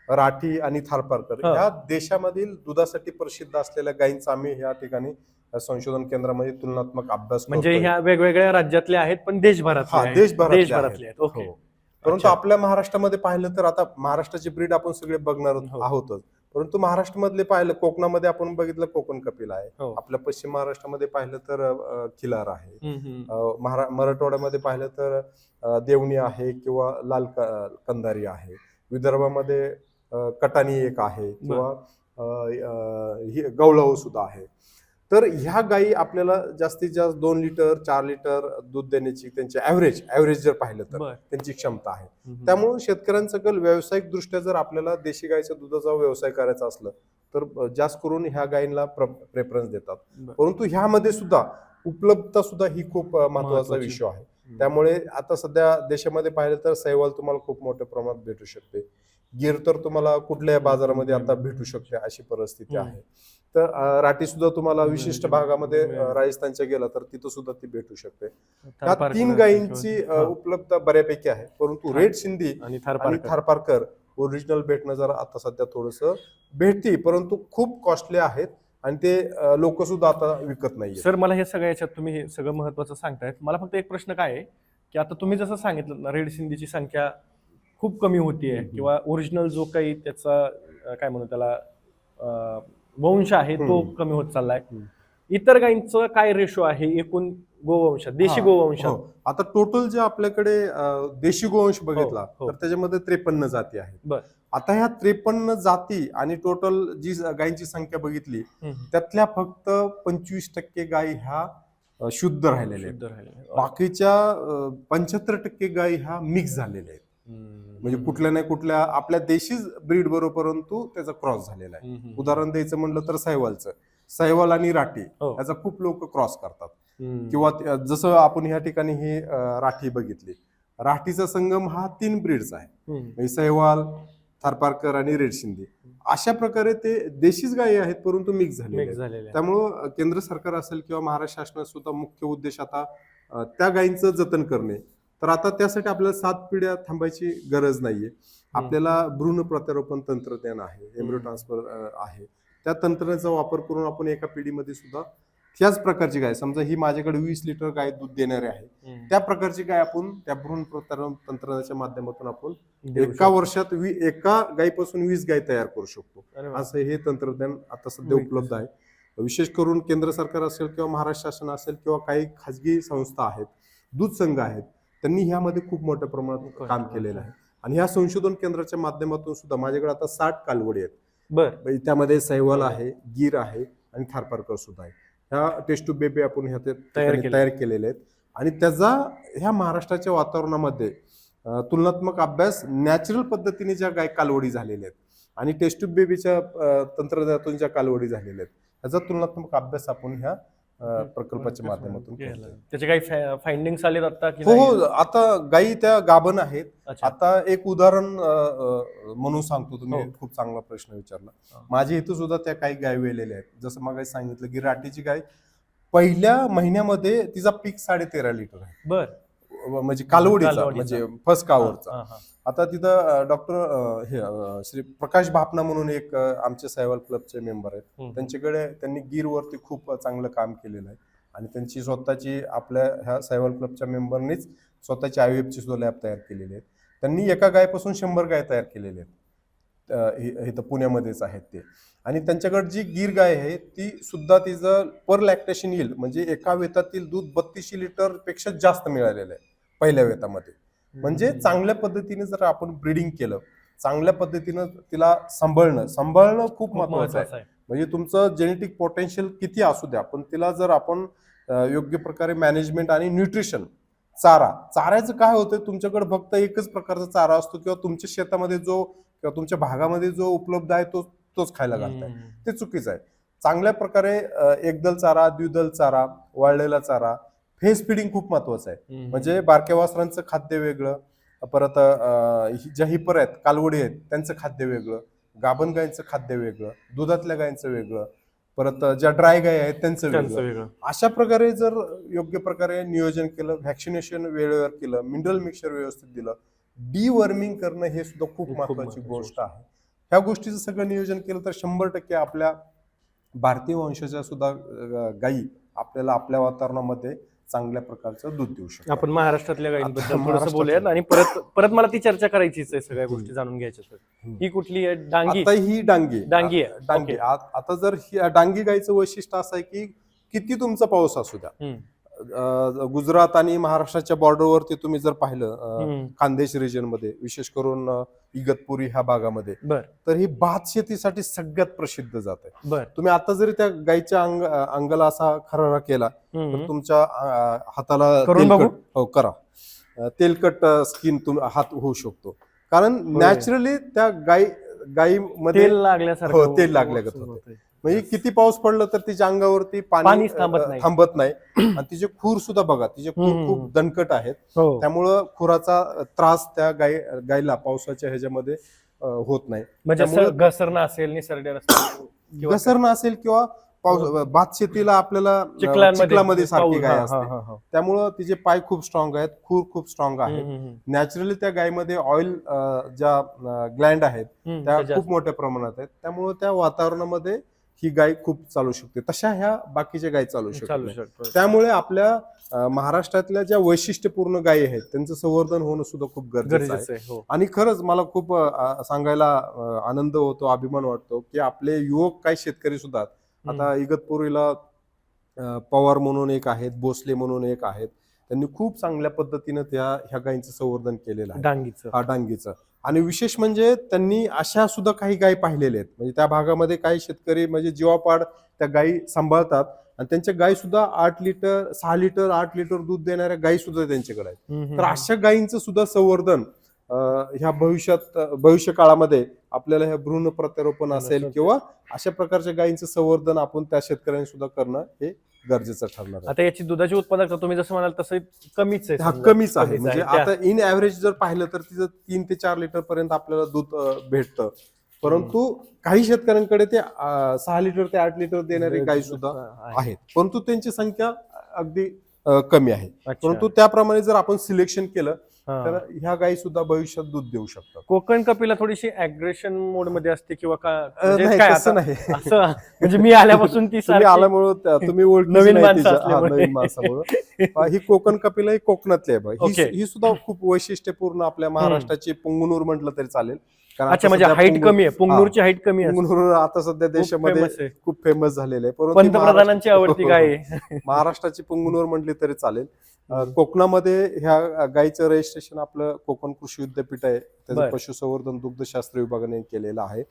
राठी आणि थारपारकर ह्या देशामधील दुधासाठी प्रसिद्ध असलेल्या गायींचा आम्ही ह्या ठिकाणी संशोधन केंद्रामध्ये तुलनात्मक अभ्यास म्हणजे ह्या वेगवेगळ्या राज्यातल्या आहेत पण देशभरातल्या आहेत. ओके. परंतु आपल्या महाराष्ट्रामध्ये पाहिलं तर आता महाराष्ट्राची ब्रीड आपण सगळे बघणार आहोतच, परंतु महाराष्ट्रामधले पाहिलं, कोकणामध्ये आपण बघितलं कोकण कपिल आहे, आपल्या पश्चिम महाराष्ट्रामध्ये पाहिलं तर खिलार आहे, मराठवाड्यामध्ये पाहिलं तर देवणी आहे किंवा लाल कंदारी आहे, विदर्भामध्ये कटानी एक आहे, किंवा गवळाऊ सुद्धा आहे. तर ह्या गायी आपल्याला जास्तीत जास्त 2 लिटर 4 लिटर दूध देण्याची त्यांची ॲव्हरेज जर पाहिलं तर त्यांची क्षमता आहे. त्यामुळे शेतकऱ्यांचा कल व्यावसायिक दृष्ट्या जर आपल्याला देशी गायीच्या दुधाचा व्यवसाय करायचा असला तर जास्त करून ह्या गायींना प्रेफरन्स देतात. परंतु ह्यामध्ये सुद्धा उपलब्धता सुद्धा ही खूप महत्वाचा विषय आहे. त्यामुळे आता सध्या देशामध्ये पाहिलं तर सैवाल तुम्हाला खूप मोठ्या प्रमाणात भेटू शकते. गिर तर तुम्हाला कुठल्याही बाजारामध्ये आता भेटू शकते अशी परिस्थिती आहे. तर राठी सुद्धा तुम्हाला विशिष्ट भागामध्ये राजस्थानच्या गेला तर तिथं सुद्धा ती भेटू शकते. या 3 गायींची उपलब्धता बऱ्यापैकी आहे. परंतु रेड सिंधी आणि थारपारकर ओरिजिनल भेटणं जरा आता सध्या थोडस भेटते, परंतु खूप कॉस्टली आहेत आणि ते लोक सुद्धा आता विकत नाही. सर मला हे सगळं याच्यात तुम्ही हे सगळं महत्वाचं सांगतायत. मला फक्त एक प्रश्न काय आहे की आता तुम्ही जसं सांगितलं ना रेड सिंधीची संख्या खूप कमी होतीये किंवा ओरिजिनल जो काही त्याचा काय म्हणू त्याला वंश आहे तो कमी होत चाललाय. इतर गायींचं काय रेशो आहे एकूण गोवंशात देशी गोवंशात? आता टोटल जे आपल्याकडे देशी गोवंश बघितला तर त्याच्यामध्ये 53 जाती आहेत. आता ह्या 53 जाती आणि टोटल जी गायींची संख्या बघितली त्यातल्या फक्त 25% गायी ह्या शुद्ध राहिलेल्या आहेत. बाकीच्या 75% गायी ह्या मिक्स झालेल्या आहेत. म्हणजे कुठल्या नाही कुठल्या आपल्या देशी ब्रीड बरोबर परंतु त्याचा क्रॉस झालेला आहे. उदाहरण द्यायचं म्हणलं तर सैवाल आणि राठी याचा खूप लोक क्रॉस करतात. किंवा जसं आपण ह्या ठिकाणी ही राठी बघितली, राठीचा संगम हा 3 ब्रीडचा आहे, सैवाल, थारपारकर आणि रेड सिंधी. अशा प्रकारे ते देशीच गायी आहेत परंतु मिक्स झालेले. त्यामुळं केंद्र सरकार असेल किंवा महाराष्ट्र शासनाचा सुद्धा मुख्य उद्देश आता त्या गायींचं जतन करणे. तर आता त्यासाठी आपल्याला 7 पिढ्या थांबायची गरज नाहीये. आपल्याला भ्रूण प्रत्यारोपण तंत्रज्ञान आहे, एम्ब्रियो ट्रान्सफर आहे. त्या तंत्रज्ञानाचा वापर करून आपण एका पिढीमध्ये सुद्धा त्याच प्रकारची गाय, समजा ही माझ्याकडे 20 लिटर गाय दूध देणारी आहे, त्या प्रकारची गाय आपण त्या भ्रूण प्रत्यारोपण तंत्रज्ञानाच्या माध्यमातून आपण एका वर्षात एका गायीपासून 20 गाय तयार करू शकतो. असं हे तंत्रज्ञान आता सध्या उपलब्ध आहे. विशेष करून केंद्र सरकार असेल किंवा महाराष्ट्र शासन असेल किंवा काही खाजगी संस्था आहेत, दूध संघ आहेत, त्यांनी ह्यामध्ये खूप मोठ्या प्रमाणात काम केलेलं आहे. आणि ह्या संशोधन केंद्राच्या माध्यमातून सुद्धा माझ्याकडे आता 60 कालवडी आहेत. त्यामध्ये सैवाल आहे, गिर आहे आणि थारपारकर सुद्धा आहे. ह्या टेस्ट ट्यूब बेबी आपण ह्या तयार केलेले आहेत. आणि त्याचा ह्या महाराष्ट्राच्या वातावरणामध्ये तुलनात्मक अभ्यास नॅचरल पद्धतीने ज्या गाय कालवडी झालेल्या आहेत आणि टेस्ट ट्यूब बेबीच्या तंत्रज्ञानातून ज्या कालवडी झालेल्या आहेत त्याचा तुलनात्मक अभ्यास आपण ह्या प्रकल्पाच्या माध्यमातून त्याचे काही फाइंडिंग्स आले आता? हो, आता गायी त्या गाभण आहेत. आता एक उदाहरण म्हणून सांगतो, तुम्ही खूप चांगला प्रश्न विचारला. माझ्या इथं सुद्धा त्या काही गाय वेलेल्या आहेत. जसं मग सांगितलं की राठीची गाय पहिल्या महिन्यामध्ये तिचा पीक 13.5 लिटर आहे. म्हणजे कालवडीचा, म्हणजे फर्स्ट कावरचा. आता तिथं डॉक्टर श्री प्रकाश भापना म्हणून एक आमचे सैवाल क्लबचे मेंबर आहेत, त्यांच्याकडे त्यांनी गिरवरती खूप चांगलं काम केलेलं आहे. आणि त्यांची स्वतःची आपल्या ह्या सैवाल क्लबच्या मेंबरनीच स्वतःची IVF ची सुद्धा लॅब तयार केलेली आहेत. त्यांनी एका गायपासून 100 गाय तयार केलेल्या आहेत. इथं पुण्यामध्येच आहेत ते. आणि त्यांच्याकडे जी गिर गाय आहे ती सुद्धा तिचं पर लॅक्टेशन येईल, म्हणजे एका वेतातील दूध 32 लिटर पेक्षा जास्त मिळालेलं आहे पहिल्या वेतामध्ये. म्हणजे चांगल्या पद्धतीने जर आपण ब्रीडिंग केलं, चांगल्या पद्धतीनं तिला सांभाळणं खूप महत्वाचं आहे. म्हणजे तुमचं जेनेटिक पोटेन्शियल किती असू द्या, पण तिला जर आपण योग्य प्रकारे मॅनेजमेंट आणि न्यूट्रिशन, चाऱ्याचं काय होतं, तुमच्याकडे फक्त एकच प्रकारचा चारा असतो किंवा तुमच्या शेतामध्ये जो किंवा तुमच्या भागामध्ये जो उपलब्ध आहे तोच खायला घालताय, ते चुकीचं आहे. चांगल्या प्रकारे एकदल चारा, द्विदल चारा, वाळलेला चारा, फेस फिडिंग खूप महत्वाचं आहे. म्हणजे बारक्या वासरांचं खाद्य वेगळं, परत ज्या हिपर आहेत, कालवडी आहेत, त्यांचं खाद्य वेगळं, गाभण गायींचं खाद्य वेगळं, दुधातल्या गायींचं वेगळं, परत ज्या ड्राय गाय आहेत त्यांचं वेगळं. अशा प्रकारे जर योग्य प्रकारे नियोजन केलं, व्हॅक्सिनेशन वेळेवर केलं, मिनरल मिक्सचर व्यवस्थित दिलं, डिवर्मिंग करणं हे सुद्धा खूप महत्वाची गोष्ट आहे. ह्या गोष्टीचं सगळं नियोजन केलं तर 100% आपल्या भारतीय वंशाच्या सुद्धा गायी आपल्याला आपल्या वातावरणामध्ये चांगल्या प्रकारचं दूध देऊ शकतो. आपण महाराष्ट्रातल्या गायींबद्दल थोडंसं बोलूयात आणि परत मला ती चर्चा करायचीच आहे, सगळ्या गोष्टी जाणून घ्यायच्या. ही कुठली आहे? डांगी. आता ही डांगी आहे. आता जर ही डांगी गायीचं वैशिष्ट्य असं आहे की किती तुमचा पाऊस असू द्या, गुजरात आणि महाराष्ट्राच्या बॉर्डरवरती तुम्ही जर पाहिलं हम्म. खानदेश रिजन मध्ये, विशेष करून इगतपुरी ह्या भागामध्ये, बर तर ही भात शेतीसाठी सगळ्यात प्रसिद्ध जात आहे. बर तुम्ही आता जरी त्या गाईच्या अंगाला असा खरारा केला तर तुमच्या हाताला करून बघू? हो करा, तेलकट स्किन हात होऊ शकतो. कारण नॅचरली त्या गाईमध्ये तेल लागल्यासारखं हो, तेल लागल्यागत होते. म्हणजे किती पाऊस पडलं तर तिच्या अंगावरती पाणी पाणीच थांबत नाही. आणि तिचे खूर सुद्धा बघा, तिचे खूर खूप दणकट आहेत. हो. त्यामुळं खुराचा त्रास त्या गायीला पावसाच्या ह्याच्यामध्ये होत नाही. म्हणजे त्यामुळं असं घसरणं असेल, निसरड्या किंवा घसरणं असेल किंवा भात शेतीला आपल्याला चिखलामध्ये सारखी गाय असते, त्यामुळं तिचे पाय खूप स्ट्रॉंग आहेत, खूर खूप स्ट्रॉंग आहे. नॅचरली त्या गायीमध्ये ऑइल ज्या ग्लँड आहेत त्या खूप मोठ्या प्रमाणात आहेत. त्यामुळे त्या वातावरणामध्ये ही गाय खूप चालू शकते. तशा ह्या बाकीच्या गायी चालू शकतात. त्यामुळे आपल्या महाराष्ट्रातल्या ज्या वैशिष्ट्यपूर्ण गायी आहेत त्यांचं संवर्धन होणं सुद्धा खूप गरजेचं आहे. आणि खरंच मला खूप सांगायला आनंद होतो, अभिमान वाटतो की आपले युवक काही शेतकरी सुद्धा आता इगतपुरीला पवार म्हणून एक आहेत, भोसले म्हणून एक आहेत, त्यांनी खूप चांगल्या पद्धतीनं ह्या गायींचं संवर्धन केलेलं आहे, डांगीचं. आणि विशेष म्हणजे त्यांनी अशा सुद्धा काही गायी पाहिलेल्या आहेत. म्हणजे त्या भागामध्ये काही शेतकरी म्हणजे जीवापाड त्या गायी सांभाळतात आणि त्यांच्या गायी सुद्धा 8 लिटर 6 लिटर 8 लिटर दूध देणाऱ्या गायी सुद्धा त्यांच्याकडे आहेत. तर अशा गायींचं सुद्धा संवर्धन ह्या भविष्य काळामध्ये आपल्याला ह्या भ्रूण प्रत्यारोपण असेल किंवा अशा प्रकारच्या गायींचं संवर्धन आपण त्या शेतकऱ्यांनी सुद्धा करणं हे गरजेचं ठरणार आहे. आता याची दुधाची उत्पादकता तुम्ही जसं म्हणाल तसं कमीच आहे. हा कमीच आहे. म्हणजे आता इन ऍव्हरेज जर पाहिलं तर तिचं 3 ते 4 लिटर पर्यंत आपल्याला दूध भेटतं. परंतु काही शेतकऱ्यांकडे ते 6 लिटर ते 8 लिटर देणारी गायी सुद्धा आहेत, परंतु त्यांची संख्या अगदी कमी आहे. परंतु त्याप्रमाणे जर आपण सिलेक्शन केलं तर ह्या गायी सुद्धा भविष्यात दूध देऊ शकतात. कोकण कपिला थोडीशी अग्रेशन मोड मध्ये असते किंवा नाही, म्हणजे मी आल्यापासून ती आल्यामुळे तुम्ही नवीन माणसामुळे ही कोकण कपिला ही कोकणातली आहे. ही सुद्धा खूप वैशिष्ट्यपूर्ण आपल्या महाराष्ट्राची पुंगनूर म्हटलं तरी चालेल. अच्छा, म्हणजे हाईट कमी आहे, पुंगनूरची हाईट कमी आहे. पुंगनूर आता सध्या देशामध्ये खूप फेमस झालेलं आहे, परंतु पंतप्रधानांची आवडती गाय आहे. महाराष्ट्राची पुंगनूर म्हटली तरी चालेल. कोकणामध्ये ह्या गायीचं रजिस्ट्रेशन आपलं कोकण कृषी विद्यापीठ आहे, त्याचं पशुसंवर्धन दुग्धशास्त्र विभागाने केलेलं आहे.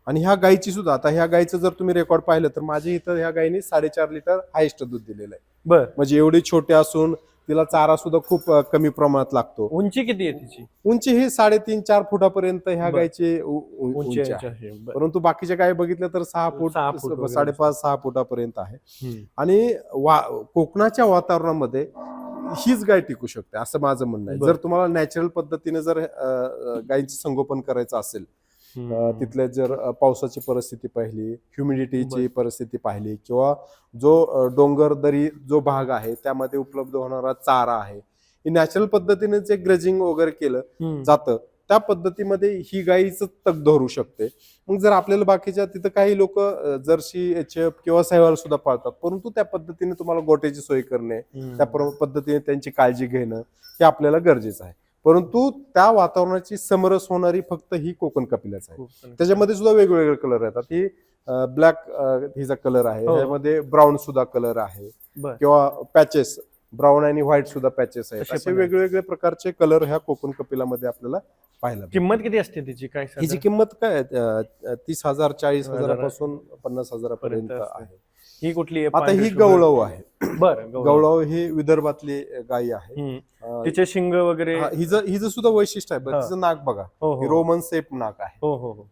आणि ह्या गायीची सुद्धा, आता ह्या गायीचं जर तुम्ही रेकॉर्ड पाहिलं तर माझ्या इथं ह्या गायीने 4.5 लिटर हायेस्ट दूध दिलेलं आहे. म्हणजे एवढी छोटी असून तिला चारा सुद्धा खूप कमी प्रमाणात लागतो. उंची किती आहे तिची? उंची ही 3.5-4 फुटापर्यंत ह्या गायची उंची आहे. परंतु बाकीच्या गायी बघितल्या तर 6 फूट 5.5-6 फुटापर्यंत आहे. आणि कोकणाच्या वातावरणामध्ये हीच गाय टिकू शकते असं माझं म्हणणं आहे. जर तुम्हाला नॅचरल पद्धतीने जर गायींचं संगोपन करायचं असेल, तिथले जर पावसाची परिस्थिती पाहिली, ह्युमिडिटीची परिस्थिती पाहिली किंवा जो डोंगर दरी जो भाग आहे त्यामध्ये उपलब्ध होणारा चारा आहे, ही नॅचरल पद्धतीने जे ग्रेजिंग वगैरे केलं जातं त्या पद्धतीमध्ये ही गायीच तग धरू शकते. मग जर आपल्याला बाकीच्या तिथं काही लोक जर्सी, एचएफ किंवा साहिवाल सुद्धा पाळतात, परंतु त्या पद्धतीने तुम्हाला गोट्याची सोय करणे, त्या पद्धतीने त्यांची काळजी घेणं हे आपल्याला गरजेचं आहे. परंतु त्या वातावरणाची समरस होणारी फक्त ही कोकण कपिलाच आहे. त्याच्यामध्ये सुद्धा वेगवेगळे कलर येतात. ही ब्लॅक हिचा कलर आहे, त्यामध्ये ब्राऊन सुद्धा कलर आहे किंवा पॅचेस ब्राऊन आणि व्हाईट सुद्धा पॅचेस आहेत. असे वेगवेगळे प्रकारचे कलर ह्या कोकण कपिलामध्ये आपल्याला पाहायला. किंमत किती असते तिची? काय हिची किंमत काय 30,000 40,000 पासून 50,000 पर्यंत आहे. ही कुठली आहे? आता ही गवळव आहे. गवळव ही विदर्भातली गाय आहे. तिचे शिंग वगैरे, हिचं सुद्धा वैशिष्ट्य आहे. तिचं नाक बघा, रोमन सेप नाक आहे.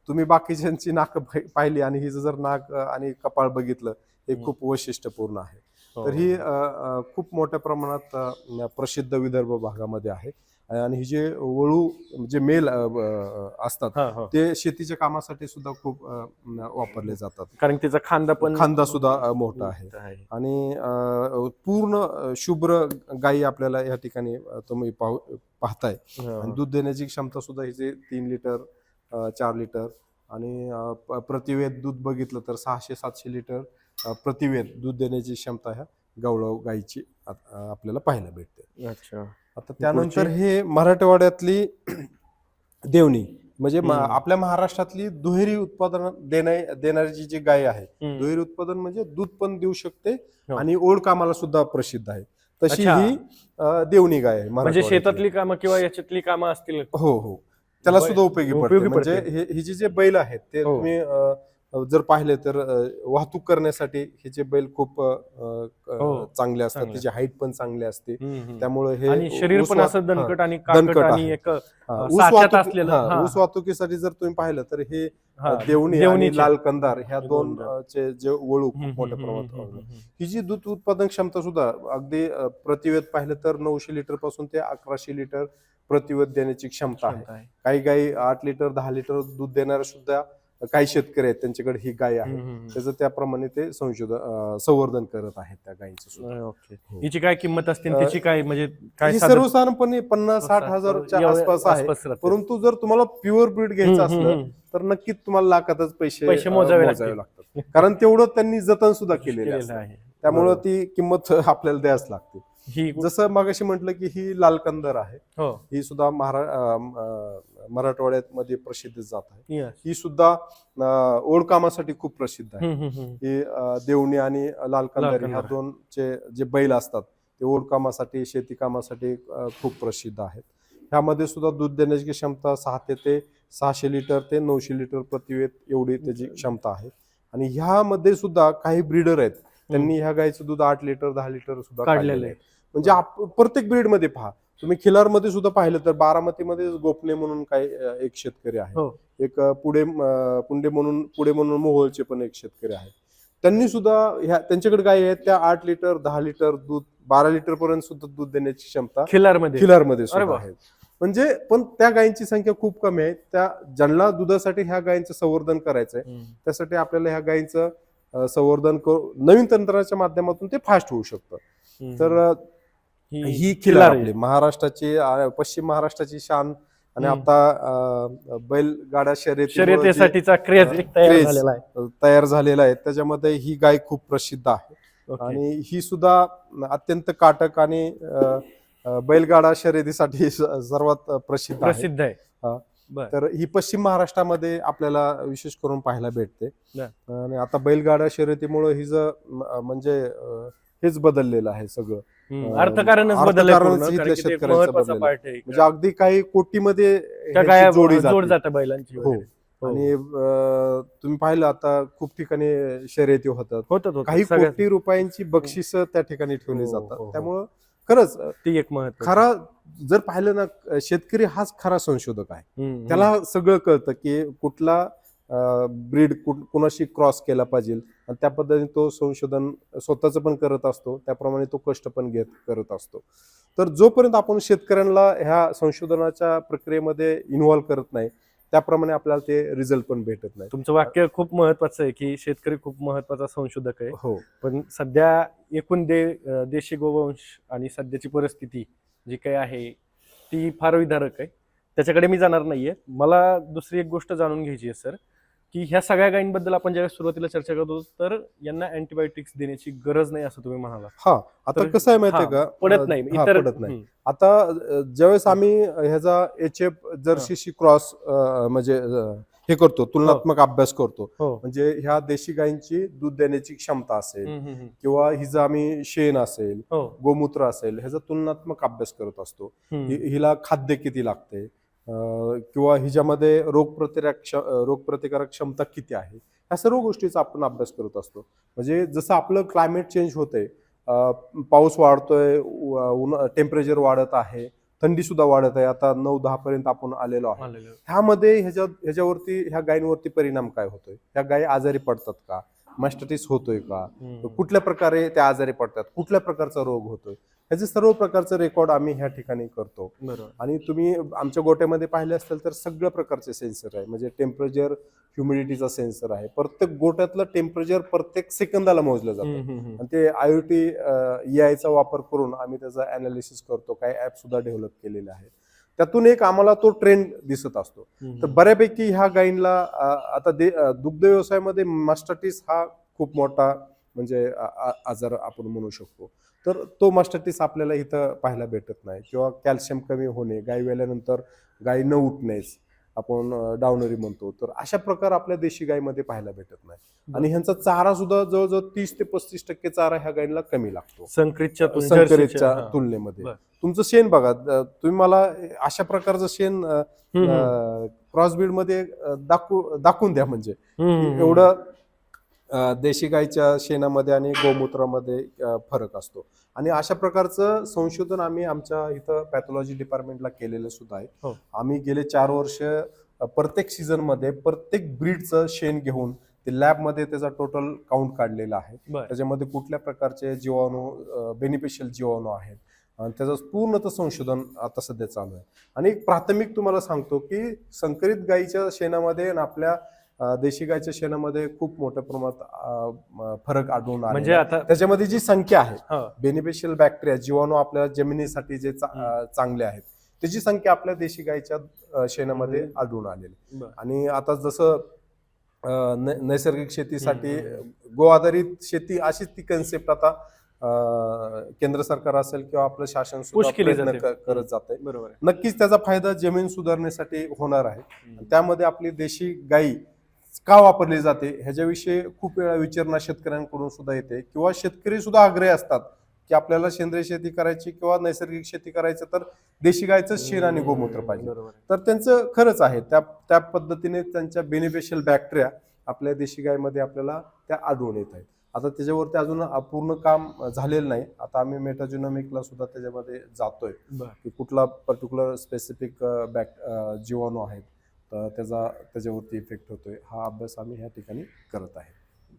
तुम्ही बाकीच्यांची नाक पाहिली आणि हिचं जर नाक आणि कपाळ बघितलं हे खूप वैशिष्ट्यपूर्ण आहे. तर ही खूप मोठ्या प्रमाणात प्रसिद्ध विदर्भ भागामध्ये आहे. आणि ही जे वळू जे मेल असतात ते शेतीच्या कामासाठी सुद्धा खूप वापरले जातात, कारण त्याचा खांदा सुद्धा मोठा आहे. आणि पूर्ण शुभ्र गायी आपल्याला या ठिकाणी तुम्ही पाहताय. आणि दूध देण्याची क्षमता सुद्धा हिचे 3 लिटर 4 लिटर आणि प्रतिवेद दूध बघितलं तर 600-700 लिटर प्रतिवेद दूध देण्याची क्षमता ह्या गवळव गायीची आपल्याला पाहायला भेटते. अच्छा. आता त्यानंतर हे मराठवाड्यातली देवणी, म्हणजे आपल्या महाराष्ट्रातली दुहेरी उत्पादन देणारी जी गाय आहे, दुहेरी उत्पादन म्हणजे दूध पण देऊ शकते आणि ओढ कामाला सुद्धा प्रसिद्ध आहे. तशी अच्छा. ही देवणी गाय आहे म्हणजे मराठवाड्यातली. शेतातली कामं किंवा याच्यातली कामं असतील. हो हो, त्याला बर. सुद्धा उपयोगी पडते. उपयोगी म्हणजे पडते. ही जी जे बैल आहेत ते हो. तुम्ही जर पाहिले तर वाहतूक करण्यासाठी हे जे बैल खूप हो. चांगले असतात. चांगले. त्याची हाईट पण चांगली असते. हम्म. त्यामुळे हे आणि शरीर पण असं दणकट आणि काकट दणकट आणि आहे. एक ऊस साच्यात वाहतूक असलेलं. ऊस वाहतुकीसाठी जर तुम्ही पाहिलं तर हे हा, देवणी आणि देवणीचे. लाल कंदार ह्या हे दोन दोन चे जे वळू खूप हम्म, मोठ्या हम्म, प्रमाणात हम्म, वाढवतात. हम्म, हम्म. ही जी दूध उत्पादन क्षमता सुद्धा अगदी प्रतिवेद पाहिलं तर 900 लिटर पासून ते 1100 लिटर प्रतिवेद देण्याची क्षमता आहे. क्षमता आहे. काही गाई 8 लिटर 10 लिटर दूध देणाऱ्या सुद्धा काही शेतकरी आहेत त्यांच्याकडे ही गाय आहे. त्याचं त्याप्रमाणे ते संवर्धन करत आहेत त्या गायीचं सुद्धा. ओके. हो. हिची काय किंमत असते आणि त्याची काय म्हणजे काय ही साधारण- सर्वसाधारणपणे 50-60 हजारच्या एवढ्या आसपास आहे. आसपास राहते. परंतु जर तुम्हाला प्युअर ब्रीड घ्यायचं हम्म, हम्म, असलं हम्म. तर नक्कीच तुम्हाला लाखातच पैसे मोजावे लागतात. कारण तेवढं त्यांनी जतन सुद्धा केलेलं केलेलं असतं. आहे. त्यामुळे बरोबर. ती किंमत आपल्याला द्यायच लागते. ही जसं मगाशी म्हटलं की ही लाल कंदर आहे. हो. ही सुद्धा मराठवाड्यात मध्ये प्रसिद्ध जात आहे. Yes. ही सुद्धा ओढकामासाठी खूप प्रसिद्ध आहे. हम्म, हम्म, हम्म. ही देवणी आणि लाल कंदारी ह्या कंदार. दोनचे जे बैल असतात ते ओढकामासाठी शेती कामासाठी खूप प्रसिद्ध आहेत. ह्यामध्ये सुद्धा दूध देण्याची क्षमता 600 लिटर ते 900 लिटर प्रतिवेद एवढी त्याची क्षमता आहे. आणि ह्यामध्ये सुद्धा काही ब्रीडर आहेत त्यांनी ह्या गायचं दूध 8 लिटर 10 लिटर सुद्धा काढलेलं आहे. म्हणजे प्रत्येक ब्रीड मध्ये पहा तुम्ही खिलार मध्ये सुद्धा पाहिलं तर बारामतीमध्ये गोपने म्हणून काही एक शेतकरी आहे. हो. एक पुढे म्हणून मोहोळचे पण एक शेतकरी आहे. त्यांनी सुद्धा त्यांच्याकडे गायी आहेत त्या 8 लिटर 10 लिटर दूध 12 लिटर पर्यंत सुद्धा दूध देण्याची क्षमता खिलारमध्ये सुद्धा आहे. म्हणजे पण त्या गायींची संख्या खूप कमी आहे. त्या ज्यांना दुधासाठी ह्या गायींचं संवर्धन करायचंय त्यासाठी आपल्याला ह्या गायींचं संवर्धन नवीन तंत्राच्या माध्यमातून ते फास्ट होऊ शकतं. तर ही खिलार आपली महाराष्ट्राची पश्चिम महाराष्ट्राची शान आणि आता बैलगाडा शर्यतीसाठीचा क्रेज तयार झालेला आहे. त्याच्यामध्ये ही गाय खूप प्रसिद्ध आहे. आणि ही सुद्धा अत्यंत काटक आणि बैलगाडा शर्यतीसाठी सर्वात प्रसिद्ध आहे. तर ही पश्चिम महाराष्ट्रामध्ये आपल्याला विशेष करून पाहायला भेटते. आणि आता बैलगाडा शर्यतीमुळे ही म्हणजे हेच बदललेलं आहे सगळं. अर्थकारणच इथल्या शेतकऱ्यांचं बदललेलं आहे. म्हणजे अगदी काही कोटीमध्ये जोड जाते बैलांची. हो. आणि तुम्ही पाहिलं आता खूप ठिकाणी शर्यती होतात. काही कोटी रुपयांची बक्षिस त्या ठिकाणी ठेवली जातात. त्यामुळं खरंच ती एक महत्व खरा जर पाहिलं ना शेतकरी हाच खरा संशोधक आहे. त्याला सगळं कळतं की कुठला ब्रीड कुणाशी क्रॉस केला पाहिजे आणि त्या पद्धतीने तो संशोधन स्वतःच पण करत असतो. त्याप्रमाणे तो कष्ट पण करत असतो. तर जोपर्यंत आपण शेतकऱ्यांना ह्या संशोधनाच्या प्रक्रियेमध्ये इन्व्हॉल्व करत नाही त्याप्रमाणे आपल्याला ते रिझल्ट पण भेटत नाही. तुमचं वाक्य खूप महत्वाचं आहे की शेतकरी खूप महत्वाचा संशोधक आहे. हो. पण सध्या एकूण देशी गोवंश आणि सध्याची परिस्थिती जी काही आहे ती फार विदारक आहे. त्याच्याकडे मी जाणार नाहीये. मला दुसरी एक गोष्ट जाणून घ्यायची आहे सर की ह्या सगळ्या गायींबद्दल आपण ज्यावेळेस सुरुवातीला चर्चा करतो तर यांना अँटीबायोटिक्स देण्याची गरज नाही असं तुम्ही म्हणाला. हा आता कसं आहे माहितीये का पडत नाही. पडत नाही. आता ज्यावेळेस आम्ही ह्याचा HF जर्सीशी क्रॉस म्हणजे हे करतो तुलनात्मक अभ्यास करतो. म्हणजे ह्या देशी गायींची दूध देण्याची क्षमता असेल किंवा हिचा आम्ही शेण असेल गोमूत्र असेल ह्याचा तुलनात्मक अभ्यास करत असतो. हिला खाद्य किती लागते किंवा हिच्यामध्ये रोगप्रतिकारक क्षमता किती आहे ह्या सर्व गोष्टीचा आपण अभ्यास करत असतो. म्हणजे जसं आपलं क्लायमेट चेंज होतंय पाऊस वाढतोय टेम्परेचर वाढत आहे थंडी सुद्धा वाढत आहे. आता 9-10 पर्यंत आपण आलेलो आहे. ह्यामध्ये ह्याच्यावरती ह्या गायींवरती परिणाम काय होतोय ह्या गायी आजारी पडतात का मास्टायटिस होतोय का कुठल्या प्रकारे त्या आजारी पडतात कुठल्या प्रकारचा रोग होतोय ह्याचे सर्व प्रकारचं रेकॉर्ड आम्ही ह्या ठिकाणी करतो. आणि तुम्ही आमच्या गोट्यामध्ये पाहिले असेल तर सगळ्या प्रकारचे सेन्सर आहे. म्हणजे टेम्परेचर ह्युमिडिटीचा सेन्सर आहे. प्रत्येक गोट्यातलं टेम्परेचर प्रत्येक सेकंदाला मोजलं जातं आणि ते IoT AI चा वापर करून आम्ही त्याचा अनालिसिस करतो. काही ऍप सुद्धा डेव्हलप केलेले आहेत. त्यातून एक आम्हाला तो ट्रेंड दिसत असतो. तर बऱ्यापैकी ह्या गायींना आता दुग्ध व्यवसायामध्ये मास्टायटिस हा खूप मोठा म्हणजे आजार आपण म्हणू शकतो. तर तो मास्टायटिस आपल्याला इथं पाहायला भेटत नाही किंवा कॅल्शियम कमी होणे गाय वेल्यानंतर गाय न उठणेच आपण डावनरी म्हणतो. तर अशा प्रकार आपल्या देशी गायीमध्ये पाहायला भेटत नाही. आणि ह्यांचा चारा सुद्धा जवळजवळ 30 ते 35% चारा ह्या गायीला कमी लागतो संकरितच्या संकरितच्या तुलनेमध्ये. तुमचं शेण बघा, तुम्ही मला अशा प्रकारचं शेण क्रॉसब्रीड मध्ये दाखवून द्या, म्हणजे एवढं देशी गाईच्या शेणामध्ये आणि गोमूत्रामध्ये फरक असतो. आणि अशा प्रकारचं संशोधन आम्ही आमच्या इथं पॅथॉलॉजी डिपार्टमेंटला केलेलं सुद्धा आहे. आम्ही गेले 4 वर्ष प्रत्येक सीझन मध्ये प्रत्येक ब्रीडचं शेण घेऊन ते लॅबमध्ये त्याचा टोटल काउंट काढलेला आहे. त्याच्यामध्ये कुठल्या प्रकारचे जीवाणू बेनिफिशियल जीवाणू आहेत आणि त्याचं पूर्णतः संशोधन आता सध्या चालू आहे. आणि एक प्राथमिक तुम्हाला सांगतो की संकरित गाईच्या शेणामध्ये आणि आपल्या देशी गायच्या शेणामध्ये खूप मोठ्या प्रमाणात फरक आढळून आला. म्हणजे आता त्याच्यामध्ये जी संख्या आहे बेनिफिशियल बॅक्टेरिया जीवाणू आपल्या जमिनीसाठी जे चांगले आहेत त्याची संख्या आपल्या देशी गायच्या शेणामध्ये आढळून आलेली. आणि आता जसं नैसर्गिक शेतीसाठी गो आधारित शेती अशीच ती कन्सेप्ट आता केंद्र सरकार असेल किंवा आपलं शासन सुद्धा प्रयत्न करत जात आहे. बरोबर, नक्कीच त्याचा फायदा जमीन सुधारण्यासाठी होणार आहे. त्यामध्ये आपली देशी गाई का वापरली जाते ह्याच्याविषयी खूप वेळा विचारणा शेतकऱ्यांकडून सुद्धा येते, किंवा शेतकरी सुद्धा आग्रही असतात की आपल्याला सेंद्रिय शेती करायची किंवा नैसर्गिक शेती करायचं तर देशी गायचं शेण आणि गोमूत्र पाहिजे. तर त्यांचं खरंच आहे, त्या पद्धतीने त्यांच्या बेनिफिशियल बॅक्टेरिया आपल्या देशी गायमध्ये आपल्याला त्या आढळून येत आहेत. आता त्याच्यावरती अजून पूर्ण काम झालेलं नाही. आता आम्ही मेटाजिनोमिकला सुद्धा त्याच्यामध्ये जातोय की कुठला पर्टिक्युलर स्पेसिफिक जीवाणू आहेत तर त्याच्यावरती इफेक्ट होतोय. हा अभ्यास आम्ही ह्या ठिकाणी करत आहे.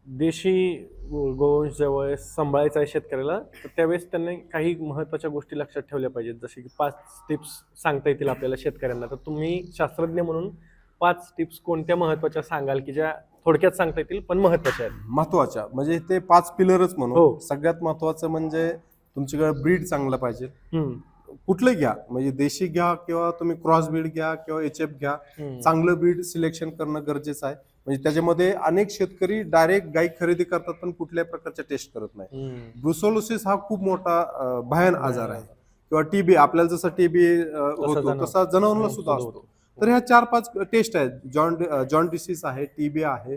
देशी गोवंश ज्यावेळेस सांभाळायचा आहे शेतकऱ्याला तर त्यावेळेस त्यांनी काही महत्त्वाच्या गोष्टी लक्षात ठेवल्या पाहिजेत, जसे की 5 टिप्स सांगता येतील आपल्याला शेतकऱ्यांना. तर तुम्ही शास्त्रज्ञ म्हणून 5 टिप्स कोणत्या महत्त्वाच्या सांगाल की ज्या थोडक्यात सांगता येतील पण महत्त्वाच्या आहेत? महत्त्वाच्या म्हणजे ते 5 पिलरच म्हणून सगळ्यात महत्त्वाचं म्हणजे तुमच्याकडे ब्रीड चांगला पाहिजे. कुठलं घ्या, म्हणजे देशी घ्या किंवा तुम्ही क्रॉस ब्रीड घ्या किंवा एचएफ घ्या, चांगलं ब्रीड सिलेक्शन करणं गरजेचं आहे. म्हणजे त्याच्यामध्ये अनेक शेतकरी डायरेक्ट गाई खरेदी करतात पण कुठल्याही प्रकारच्या टेस्ट करत नाही. ब्रुसेलोसिस हा खूप मोठा भयान आजार आहे, किंवा टीबी आपल्याला जसं टीबी होतो तसा जनावरांना सुद्धा असतो. तर ह्या 4-5 टेस्ट आहेत. जॉन डिसीज आहे, टीबी आहे,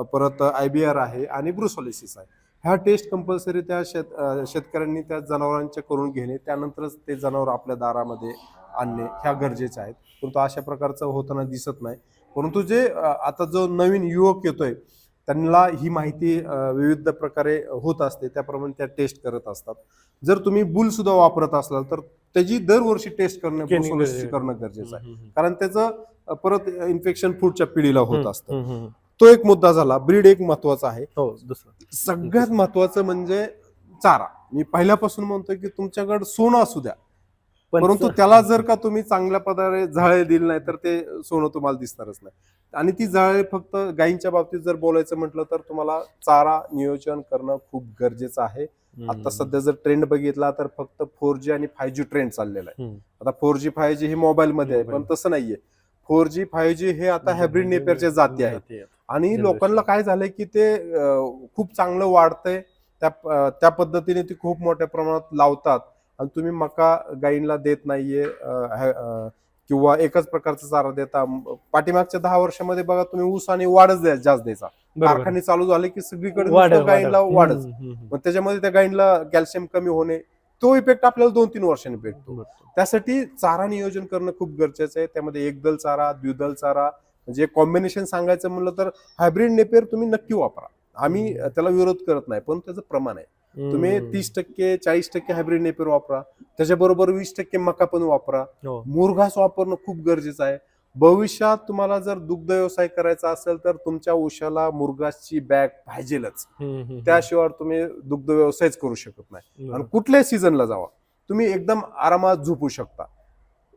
परत IBR आहे आणि ब्रुसेलोसिस आहे. ह्या टेस्ट कंपल्सरी त्या शेतकऱ्यांनी त्या जनावरांच्या करून घेणे, त्यानंतरच ते जनावर आपल्या दारामध्ये आणणे ह्या गरजेचे आहेत. परंतु अशा प्रकारचं होताना दिसत नाही. परंतु जे आता जो नवीन युवक येतोय त्यांना ही माहिती विविध प्रकारे होत असते, त्याप्रमाणे त्या टेस्ट करत असतात. जर तुम्ही बुल सुद्धा वापरत असाल तर त्याची दरवर्षी टेस्ट करणं गरजेचं आहे, कारण त्याचं परत इन्फेक्शन पुढच्या पिढीला होत असतं. तो एक मुद्दा झाला. ब्रीड एक महत्वाचा आहे. सगळ्यात महत्वाचं म्हणजे चारा. मी पहिल्यापासून म्हणतोय की तुमच्याकडे सोनं असू द्या, परंतु त्याला जर का तुम्ही चांगल्या प्रकारे झाळे दिली नाही तर ते सोनं तुम्हाला दिसणारच नाही. आणि ती झाळे फक्त गायींच्या बाबतीत जर बोलायचं म्हटलं तर तुम्हाला चारा नियोजन करणं खूप गरजेचं आहे. आता सध्या जर ट्रेंड बघितला तर फक्त 4G आणि 5G ट्रेंड चाललेला आहे. आता 4G 5G हे मोबाईल मध्ये आहे, पण तसं नाहीये. 4G 5G हे आता हायब्रिड नेपियरच्या जाती आहेत. आणि लोकांना काय झालंय की ते खूप चांगलं वाढतंय, त्या पद्धतीने ती खूप मोठ्या प्रमाणात लावतात आणि तुम्ही मका गायींना देत नाहीये किंवा एकच प्रकारचा चारा देता. पाठीमागच्या 10 वर्षामध्ये बघा तुम्ही ऊस आणि वाढच जास्त द्यायचा. कारखाने चालू झाले की सगळीकडे गायींना वाढच, मग त्याच्यामध्ये त्या गायींना कॅल्शियम कमी होणे, तो इफेक्ट आपल्याला 2-3 वर्षांनी भेटतो. त्यासाठी चारा नियोजन करणं खूप गरजेचं आहे. त्यामध्ये एकदल चारा, द्विदल चारा, म्हणजे कॉम्बिनेशन सांगायचं म्हणलं तर हायब्रिड नेपियर तुम्ही नक्की वापरा. आम्ही त्याला विरोध करत नाही, पण त्याचं प्रमाण आहे. तुम्ही 30% 40% हायब्रिड नेपियर वापरा, त्याच्याबरोबर 20% मका पण वापरा. मुरघास वापरणं खूप गरजेचं आहे. भविष्यात तुम्हाला जर दुग्ध व्यवसाय करायचा असेल तर तुमच्या उशाला मुरघासची बॅग पाहिजेलच, त्याशिवाय तुम्ही दुग्ध व्यवसायच करू शकत नाही. आणि कुठल्याही सीझनला जावा, तुम्ही एकदम आरामात झोपू शकता.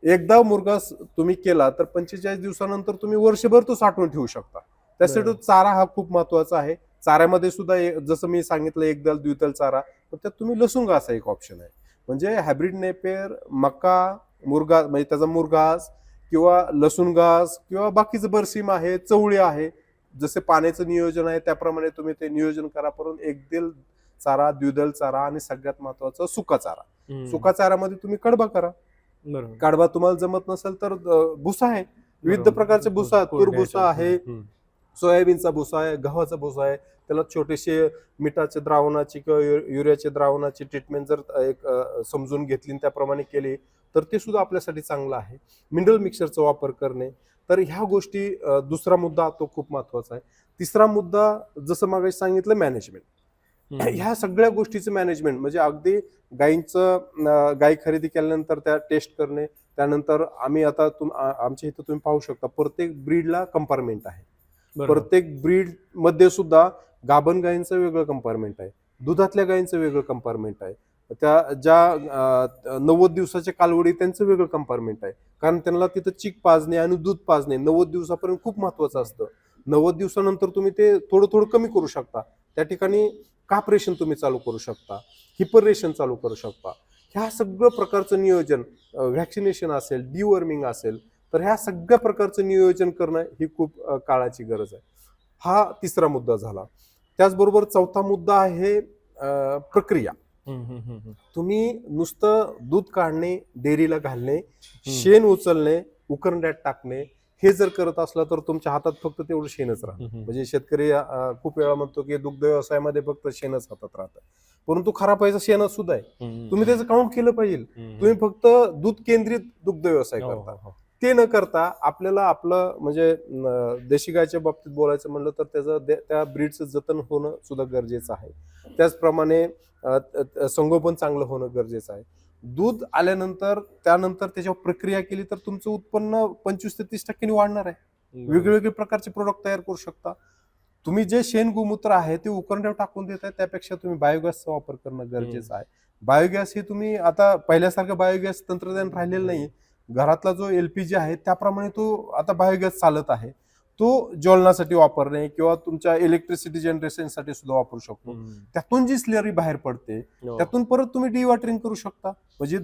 एकदा मुरघास तुम्ही केला तर 45 दिवसानंतर तुम्ही वर्षभर तो साठवून ठेवू शकता. त्यासाठी चारा हा खूप महत्वाचा आहे. चाऱ्यामध्ये सुद्धा जसं मी सांगितलं एकदल द्विदल चारा, तर त्यात तुम्ही लसूण घास एक ऑप्शन आहे. म्हणजे हायब्रिड नेपियर, मका, मुरघास म्हणजे त्याचा मुरघास किंवा लसूण घास किंवा बाकीचं बरसीम आहे, चवळी आहे, जसे पाण्याचं नियोजन आहे त्याप्रमाणे तुम्ही ते नियोजन करा. परंतु एकदल चारा, द्विदल चारा आणि सगळ्यात महत्वाचं सुका चारा. सुका चाऱ्यामध्ये तुम्ही कडबा करा. कडबा तुम्हाला जमत नसेल तर भुसा आहे, विविध प्रकारचे भुसा, तूर भुसा आहे, सोयाबीनचा भुसा आहे, गव्हाचा भुसा आहे. त्याला छोटेसे मिठाचे द्रावणाची किंवा युरियाचे द्रावणाची ट्रीटमेंट जर एक समजून घेतली त्याप्रमाणे केली तर ते सुद्धा आपल्यासाठी चांगलं आहे. मिनरल मिक्सरचा वापर करणे. तर ह्या गोष्टी दुसरा मुद्दा तो खूप महत्वाचा आहे. तिसरा मुद्दा जसं मागे सांगितलं मॅनेजमेंट. ह्या सगळ्या गोष्टीचं मॅनेजमेंट म्हणजे अगदी गाय खरेदी केल्यानंतर त्या टेस्ट करणे. त्यानंतर आम्ही आता आमच्या इथं तुम्ही पाहू शकता प्रत्येक ब्रीडला कंपार्टमेंट आहे. प्रत्येक ब्रीड मध्ये सुद्धा गाभण गायींचं वेगळं कंपार्टमेंट आहे, दुधातल्या गायींचं वेगळं कंपार्टमेंट आहे, त्या ज्या 90 दिवसाच्या कालवडी त्यांचं वेगळं कंपार्टमेंट आहे. कारण त्यांना तिथं चीक पाजणे आणि दूध पाजणे 90 दिवसापर्यंत खूप महत्वाचं असतं. 90 दिवसानंतर तुम्ही ते थोडं थोडं कमी करू शकता. त्या ठिकाणी काप रेशन तुम्ही चालू करू शकता, हिपर रेशन चालू करू शकता. ह्या सगळं प्रकारचं नियोजन, व्हॅक्सिनेशन असेल, डिवर्मिंग असेल, तर ह्या सगळ्या प्रकारचं नियोजन करणं ही खूप काळाची गरज आहे. हा तिसरा मुद्दा झाला. त्याचबरोबर चौथा मुद्दा आहे प्रक्रिया. तुम्ही नुसतं दूध काढणे, डेअरीला घालणे, शेण उचलणे, उकरंड्यात टाकणे हे जर करत असला तर तुमच्या हातात फक्त तेवढं शेणच राहतं. म्हणजे शेतकरी खूप वेळा म्हणतो की दुग्ध व्यवसायामध्ये फक्त शेणच हातात राहतं, परंतु खरा पैसा शेणच सुद्धा आहे. तुम्ही त्याचं काउंट केलं पाहिजे. तुम्ही फक्त दूध केंद्रित दुग्ध व्यवसाय करता. ते न करता आपल्याला आपलं म्हणजे देशी गायच्या बाबतीत बोलायचं म्हणलं तर त्याचं त्या ब्रीडचं जतन होणं सुद्धा गरजेचं आहे. त्याचप्रमाणे संगोपन चांगलं होणं गरजेचं आहे. दूध आल्यानंतर त्यानंतर त्याच्यावर प्रक्रिया केली तर तुमचं उत्पन्न 25 ते 30% वाढणार आहे. वेगवेगळे प्रकारचे प्रोडक्ट तयार करू शकता. तुम्ही जे शेण गोमूत्र आहे ते उकरंड्यावर टाकून देत आहे त्यापेक्षा तुम्ही बायोगॅसचा वापर करणं गरजेचं आहे. बायोगॅस हे तुम्ही आता पहिल्यासारखं बायोगॅस तंत्रज्ञान राहिलेलं नाही. घरातला जो LPG आहे त्याप्रमाणे तो आता बायोगॅस चालत आहे. तो ज्वलनासाठी वापरणे किंवा तुमच्या इलेक्ट्रिसिटी जनरेशनसाठी सुद्धा वापरू शकतो. त्यातून जी स्लरी बाहेर पडते त्यातून परत तुम्ही डिवॉटरिंग करू शकता. म्हणजे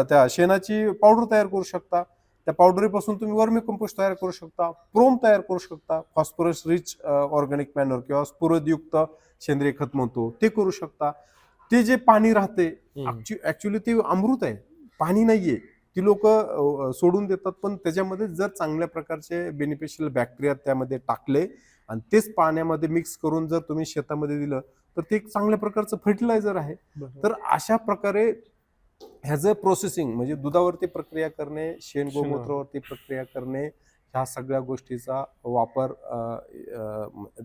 त्या शेणाची पावडर तयार करू शकता. त्या पावडरीपासून तुम्ही वर्मी कंपोस्ट तयार करू शकता, प्रोम तयार करू शकता, फॉस्फरस रिच ऑर्गॅनिक मॅन्युअर किंवा स्फुरदयुक्त सेंद्रिय खत म्हणतो ते करू शकता. ते जे पाणी राहते ऍक्च्युली ते अमृत आहे, पाणी नाहीये. ती लोक सोडून देतात, पण त्याच्यामध्ये जर चांगल्या प्रकारचे बेनिफिशियल बॅक्टेरिया त्यामध्ये टाकले आणि तेच पाण्यामध्ये मिक्स करून जर तुम्ही शेतामध्ये दिलं तर ते एक चांगल्या प्रकारचं फर्टिलायझर आहे. तर अशा प्रकारे ह्याचं प्रोसेसिंग म्हणजे दुधावरती प्रक्रिया करणे, शेण गोमूत्रावरती प्रक्रिया करणे, ह्या सगळ्या गोष्टीचा वापर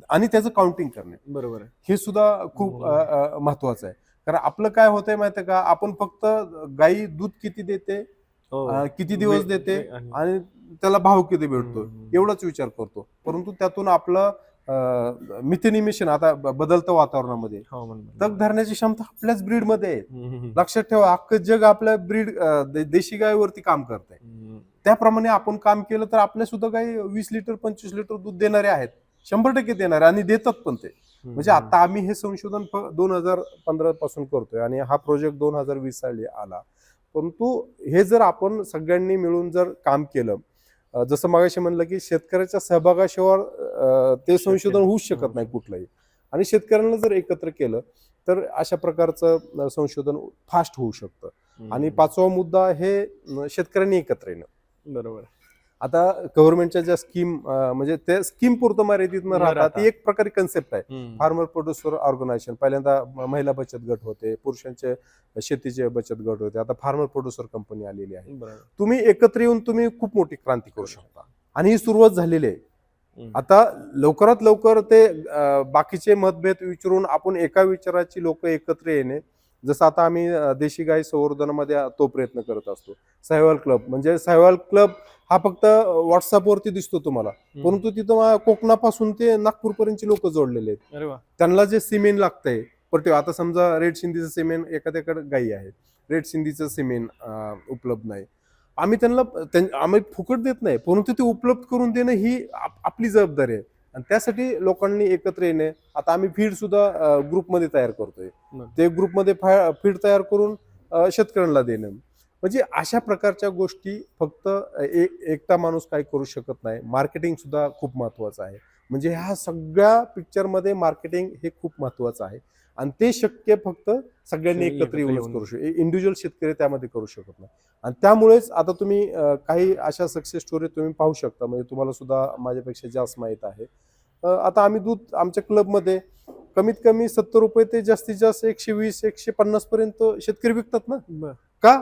आणि त्याचं काउंटिंग करणे बरोबर आहे हे सुद्धा खूप महत्वाचं आहे. कारण आपलं काय होतंय माहितीये का, आपण फक्त गाई दूध किती देते, किती दिवस देते आणि त्याला भाव किती भेटतो एवढाच विचार करतो. परंतु त्यातून आपलं मिथेन इमिशन आता बदलतं वातावरणामध्ये तग धरण्याची क्षमता आपल्याच ब्रीड मध्ये आहे. लक्षात ठेवा, अख्खं जग आपल्या ब्रीड देशी गायीवरती काम करत आहे. त्याप्रमाणे आपण काम केलं तर आपल्या सुद्धा गाई 20 लिटर 25 लिटर दूध देणारे आहेत, 100% देणारे आणि देतात पण ते. म्हणजे आता आम्ही हे संशोधन 2015 पासून करतोय आणि हा प्रोजेक्ट 2020 साली आला. परंतु हे जर आपण सगळ्यांनी मिळून जर काम केलं, जसं मगाशी म्हणलं की शेतकऱ्याच्या सहभागाशिवाय ते संशोधन होऊच शकत नाही कुठलंही, आणि शेतकऱ्यांना जर एकत्र केलं तर अशा प्रकारचं संशोधन फास्ट होऊ शकतं. आणि पाचवा मुद्दा हे शेतकऱ्यांनी एकत्र येणं बरोबर. आता गव्हर्नमेंटच्या ज्या स्कीम म्हणजे त्या स्कीम पुरतं मर्यादित न राहता ती एक प्रकारे कन्सेप्ट आहे. फार्मर प्रोड्युसर ऑर्गनायझेशन, पहिल्यांदा महिला बचत गट होते, पुरुषांचे शेतीचे बचत गट होते, आता फार्मर प्रोड्युसर कंपनी आलेली आहे. तुम्ही एकत्र येऊन तुम्ही खूप मोठी क्रांती करू शकता आणि ही सुरुवात झालेली आहे. आता लवकरात लवकर ते बाकीचे मतभेद विचारून आपण एका विचाराची लोक एकत्र येणे, जसं आता आम्ही देशी गाय संवर्धनामध्ये तो प्रयत्न करत असतो. सहवाल क्लब म्हणजे सहवाल क्लब हा फक्त व्हॉट्सअपवरती दिसतो तुम्हाला, परंतु तिथं कोकणापासून ते नागपूरपर्यंतचे लोक जोडलेले आहेत. त्यांना जे सिमेंट लागतंय आता समजा रेड सिंधीचं सिमेंट एखाद्याकडे गायी आहेत, रेड सिंधीचं सिमेंट उपलब्ध नाही, आम्ही फुकट देत नाही, परंतु ते उपलब्ध करून देणं ही आपली जबाबदारी आहे. आणि त्यासाठी लोकांनी एकत्र येणे. आता आम्ही फीड सुद्धा ग्रुपमध्ये तयार करतोय, ते ग्रुपमध्ये फीड तयार करून शेतकऱ्यांना देणं. म्हणजे अशा प्रकारच्या गोष्टी फक्त एकटा माणूस काही करू शकत नाही. मार्केटिंग सुद्धा खूप महत्वाचं आहे. म्हणजे ह्या सगळ्या पिक्चरमध्ये मार्केटिंग हे खूप महत्वाचं आहे आणि ते शक्य फक्त सगळ्यांनी सगळे एकत्र एकत्र येऊनच येऊन. करू शकतो. इंडिव्हिज्युअल शेतकरी त्यामध्ये करू शकत नाही आणि त्यामुळेच आता तुम्ही काही अशा सक्सेस स्टोरी तुम्ही पाहू शकता. म्हणजे तुम्हाला सुद्धा माझ्यापेक्षा जास्त माहित आहे. आता आम्ही दूध आमच्या क्लबमध्ये कमीत कमी 70 रुपये ते जास्तीत जास्त 120-150 पर्यंत शेतकरी विकतात ना. बरं. का?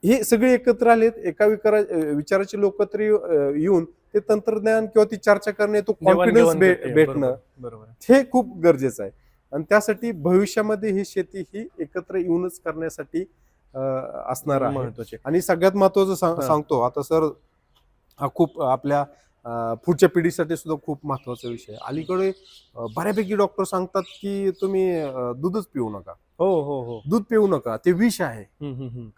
हे सगळे एकत्र आलेत एका विचाराचे लोक तरी येऊन ते तंत्रज्ञान किंवा ती चर्चा करणे, तो कॉन्फिडन्स देवाणघेवाण घडते. भेटणं बरोबर. हे खूप गरजेचं आहे आणि त्यासाठी भविष्यामध्ये ही शेती ही एकत्र येऊनच करण्यासाठी असणार आहे. महत्वाचे. आणि सगळ्यात महत्वाचं सांगतो आता सर, हा खूप आपल्या पुढच्या पिढीसाठी सुद्धा खूप महत्वाचा विषय आहे. अलीकडे बऱ्यापैकी डॉक्टर सांगतात की तुम्ही दूधच पिऊ नका. हो हो हो. दूध पिऊ नका, ते विष आहे.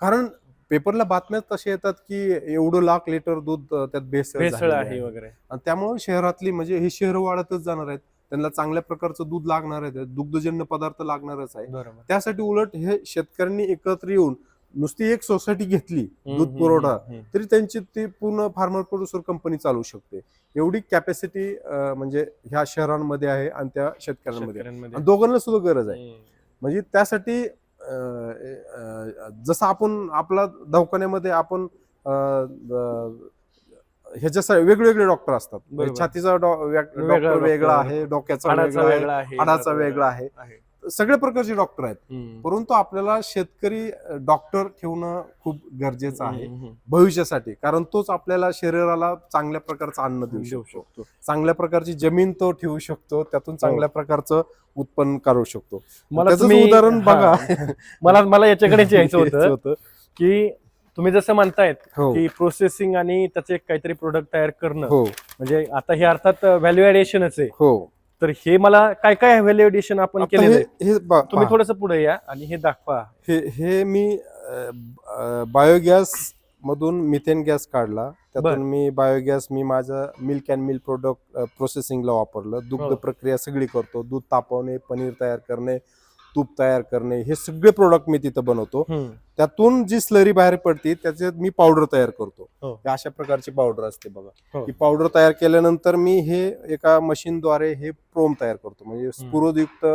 कारण पेपरला बातम्या तशा येतात की एवढं लाख लिटर दूध त्यात भेसळ भेसळ झालेली आहे आहे. वगैरे. आणि त्यामुळे शहरातली म्हणजे हे शहर वाढतच जाणार आहेत. त्यांना चांगल्या प्रकारचं दूध लागणार आहे, दुग्धजन्य पदार्थ लागणारच आहे. बरोबर. त्यासाठी उलट हे शेतकऱ्यांनी एकत्र येऊन नुसती एक सोसायटी घेतली दूध पुरवठा तरी त्यांची ती पूर्ण फार्मर प्रोड्युसर कंपनी चालू शकते. एवढी कॅपॅसिटी म्हणजे ह्या शहरांमध्ये आहे आणि त्या शेतकऱ्यांमध्ये आणि दोघांना सुद्धा गरज आहे. म्हणजे त्यासाठी जसं आपण आपला दवाखान्यामध्ये आपण ह्याच्या वेगवेगळे डॉक्टर असतात. छातीचा डॉक्टर वेगळा आहे, डोक्याचा वेगळा आहे, हाडाचा वेगळा आहे. सगळ्या प्रकारचे डॉक्टर आहेत. परंतु आपल्याला शेतकरी डॉक्टर ठेवणं खूप गरजेचं आहे भविष्यासाठी. कारण तोच आपल्याला शरीराला चांगल्या प्रकारचं अन्न देऊ शकतो, चांगल्या प्रकारची जमीन तो ठेवू शकतो, त्यातून चांगल्या प्रकारचं उत्पन्न काढू शकतो. त्याचं उदाहरण बघा. मला याच्याकडेच यायचं होतं की तुम्ही जसं म्हणतायत की प्रोसेसिंग आणि त्याचे काहीतरी प्रोडक्ट तयार करणं, म्हणजे आता हे अर्थात व्हॅल्यू ऍडिशनच आहे. तर हे मला काय काय व्हॅल्यू ऍडिशन आपण केलेलं आहे तुम्ही थोडंसं पुढे या आणि हे दाखवा. हे मी बायोगॅस मधून मिथेन गॅस काढला, त्यातून मी बायोगॅस माझं मिल्क अँड मिल्क प्रोडक्ट प्रोसेसिंगला वापरलं. दुग्ध प्रक्रिया सगळी करतो, दूध तापवणे, पनीर तयार करणे, तूप तयार करणे, हे सगळे प्रोडक्ट मी तिथं बनवतो. त्यातून जी स्लरी बाहेर पडते त्याच्यात मी पावडर तयार करतो. अशा प्रकारची पावडर असते बघा. ही पावडर तयार केल्यानंतर मी हे एका मशीनद्वारे हे प्रोम तयार करतो, म्हणजे स्फुरदयुक्त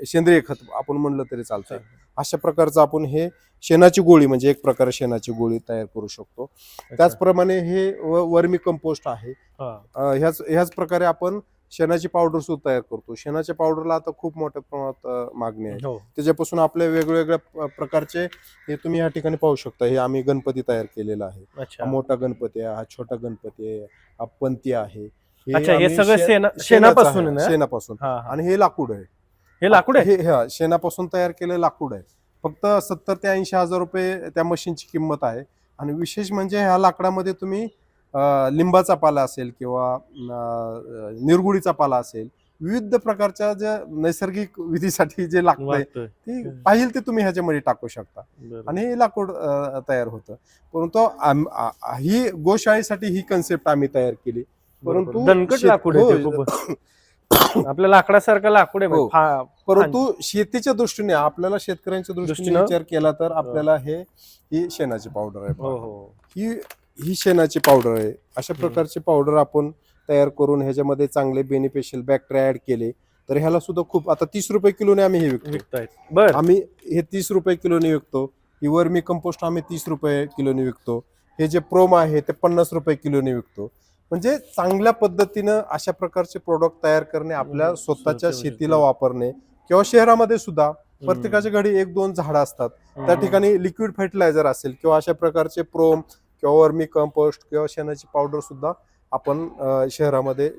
सेंद्रिय खत आपण म्हणलं तरी चालतंय. अशा प्रकारचं आपण हे शेणाची गोळी, म्हणजे एक प्रकारे शेणाची गोळी तयार करू शकतो. त्याचप्रमाणे हे वर्मी कंपोस्ट आहे. ह्याच प्रकारे आपण शेणाची पावडर सुद्धा तयार करतो. शेणाच्या पावडरला आता खूप मोठ्या प्रमाणात मागणी आहे. त्याच्यापासून आपल्या वेगवेगळ्या प्रकारचे हे तुम्ही या ठिकाणी पाहू शकता. हे आम्ही गणपती तयार केलेला आहे. हा मोठा गणपती आहे, हा छोटा गणपती आहे, हा पंती आहे. हे सगळं शेणापासून आणि हे लाकूड आहे. हे लाकूड आहे, हे शेणापासून तयार केलेलं लाकूड आहे. फक्त 70 ते 80 हजार रुपये त्या मशीनची किंमत आहे. आणि विशेष म्हणजे ह्या लाकडामध्ये तुम्ही लिंबाचा पाला असेल किंवा निरगुडीचा पाला असेल, विविध प्रकारच्या ज्या नैसर्गिक विधीसाठी जे लागतंय ते पाहिजे ते तुम्ही ह्याच्यामध्ये टाकू शकता आणि हे लाकूड तयार होतं. परंतु ही गोशाळेसाठी ही कन्सेप्ट आम्ही तयार केली. परंतु दणकट लाकूड आहे, आपल्या लाकडासारखं लाकूड आहे. परंतु शेतीच्या दृष्टीने आपल्याला शेतकऱ्यांच्या दृष्टीने विचार केला तर आपल्याला ही शेणाची पावडर आहे. ही शेणाची पावडर आहे. अशा प्रकारची पावडर आपण तयार करून ह्याच्यामध्ये चांगले बेनिफिशियल बॅक्टेरिया ऍड केले तर ह्याला सुद्धा खूप, आता 30 रुपये किलोने आम्ही हे विकतो. आम्ही हे 30 रुपये किलोने विकतो. ही वर्मी कंपोस्ट आम्ही 30 रुपये किलोने विकतो. हे जे प्रोम आहे ते 50 रुपये किलोने विकतो. म्हणजे चांगल्या पद्धतीनं अशा प्रकारचे प्रोडक्ट तयार करणे, आपल्या स्वतःच्या शेतीला वापरणे किंवा शहरामध्ये सुद्धा प्रत्येकाच्या घरी 1-2 झाडं असतात, त्या ठिकाणी लिक्विड फर्टिलायझर असेल किंवा अशा प्रकारचे प्रोम किंवा वर्मी कंपोस्ट किंवा शेणाची पावडर सुद्धा आपण शहरामध्ये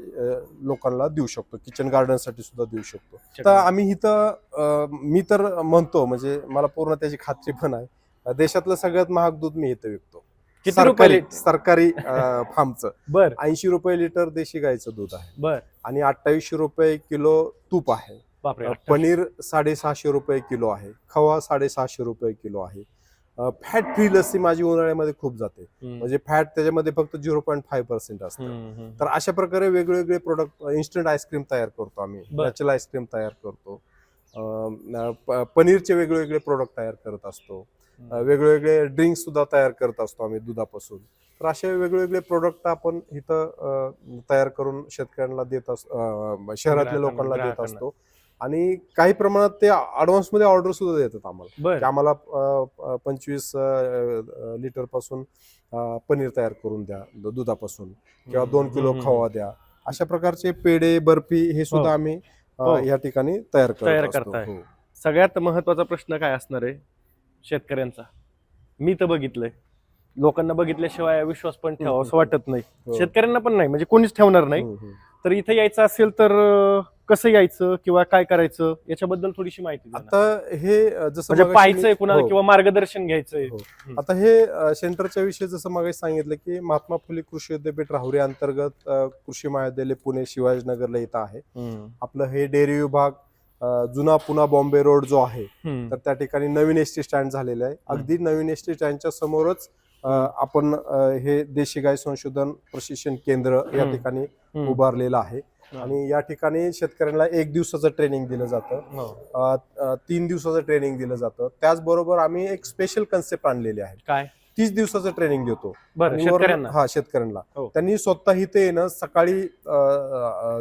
लोकांना देऊ शकतो, किचन गार्डन साठी सुद्धा देऊ शकतो. तर आम्ही इथं मी तर म्हणतो, म्हणजे मला पूर्ण त्याची खात्री पण आहे, देशातलं सगळ्यात महाग दूध मी इथं विकतो. सरकारी फार्मचं 80 रुपये लिटर देशी गायचं दूध आहे आणि 2800 रुपये किलो तूप आहे. पनीर 750 रुपये किलो आहे. खवा 750 रुपये किलो आहे. फॅट फ्री लस्सी माझी उन्हाळ्यामध्ये खूप जाते, म्हणजे फॅट त्याच्यामध्ये फक्त 0.5% असतं. तर अशा प्रकारे वेगवेगळे प्रोडक्ट, इन्स्टंट आईस्क्रीम तयार करतो आम्ही, नॅचरल आईस्क्रीम तयार करतो, पनीरचे वेगवेगळे प्रोडक्ट तयार करत असतो. वेगवेगळे ड्रिंक्स सुद्धा तयार करत असतो आम्ही दुधापासून. तर असे वेगवेगळे प्रोडक्ट आपण इथं तयार करून शेतकऱ्यांना देत असतो, शहरातल्या लोकांना देत ग्राहकांना. असतो. आणि काही प्रमाणात ते ऍडव्हान्स मध्ये ऑर्डर सुद्धा देतात आम्हाला, की बरं. आम्हाला 25 लिटर पासून पनीर तयार करून द्या दुधापासून, किंवा 2 किलो खवा द्या. अशा प्रकारचे पेढे, बर्फी हे सुद्धा आम्ही या ठिकाणी तयार तयार करत असतो. करताय. हो. सगळ्यात महत्वाचा प्रश्न काय असणार आहे शेतकऱ्यांचा? मी तर बघितलंय, लोकांना बघितल्याशिवाय विश्वास पण ठेवावा असं वाटत नाही, हो. शेतकऱ्यांना पण नाही, म्हणजे कोणीच ठेवणार नाही. तर इथे यायचं असेल तर कसं यायचं किंवा काय करायचं याच्याबद्दल थोडीशी माहिती द्या ना. आता हे जसं म्हणजे मगाशी पाहायचंय कुणाला हो. किंवा मार्गदर्शन घ्यायचंय. हो. आता हे सेंटरच्या विषयी जसं मग सांगितलं की महात्मा फुले कृषी विद्यापीठ राहुरी अंतर्गत कृषी महाविद्यालय पुणे शिवाजीनगरला इथं आहे. आपलं हे डेअरी विभाग जुना पुणा बॉम्बे रोड जो आहे, तर त्या ठिकाणी नवीन एसटी स्टँड झालेलं आहे. अगदी नवीन एसटी स्टँडच्या समोरच आपण हे देशी गाय संशोधन प्रशिक्षण केंद्र या ठिकाणी उभारलेलं आहे. आणि या ठिकाणी शेतकऱ्यांना 1 दिवसाचं ट्रेनिंग दिलं जातं, 3 दिवसाचं ट्रेनिंग दिलं जातं. त्याचबरोबर आम्ही एक स्पेशल कन्सेप्ट आणलेली आहे. काय? 30 दिवसाचं ट्रेनिंग देतो. बरं, आणि शेतकऱ्यांना? हा, शेतकऱ्यांना. हो. त्यांनी स्वतः इथे येणं, सकाळी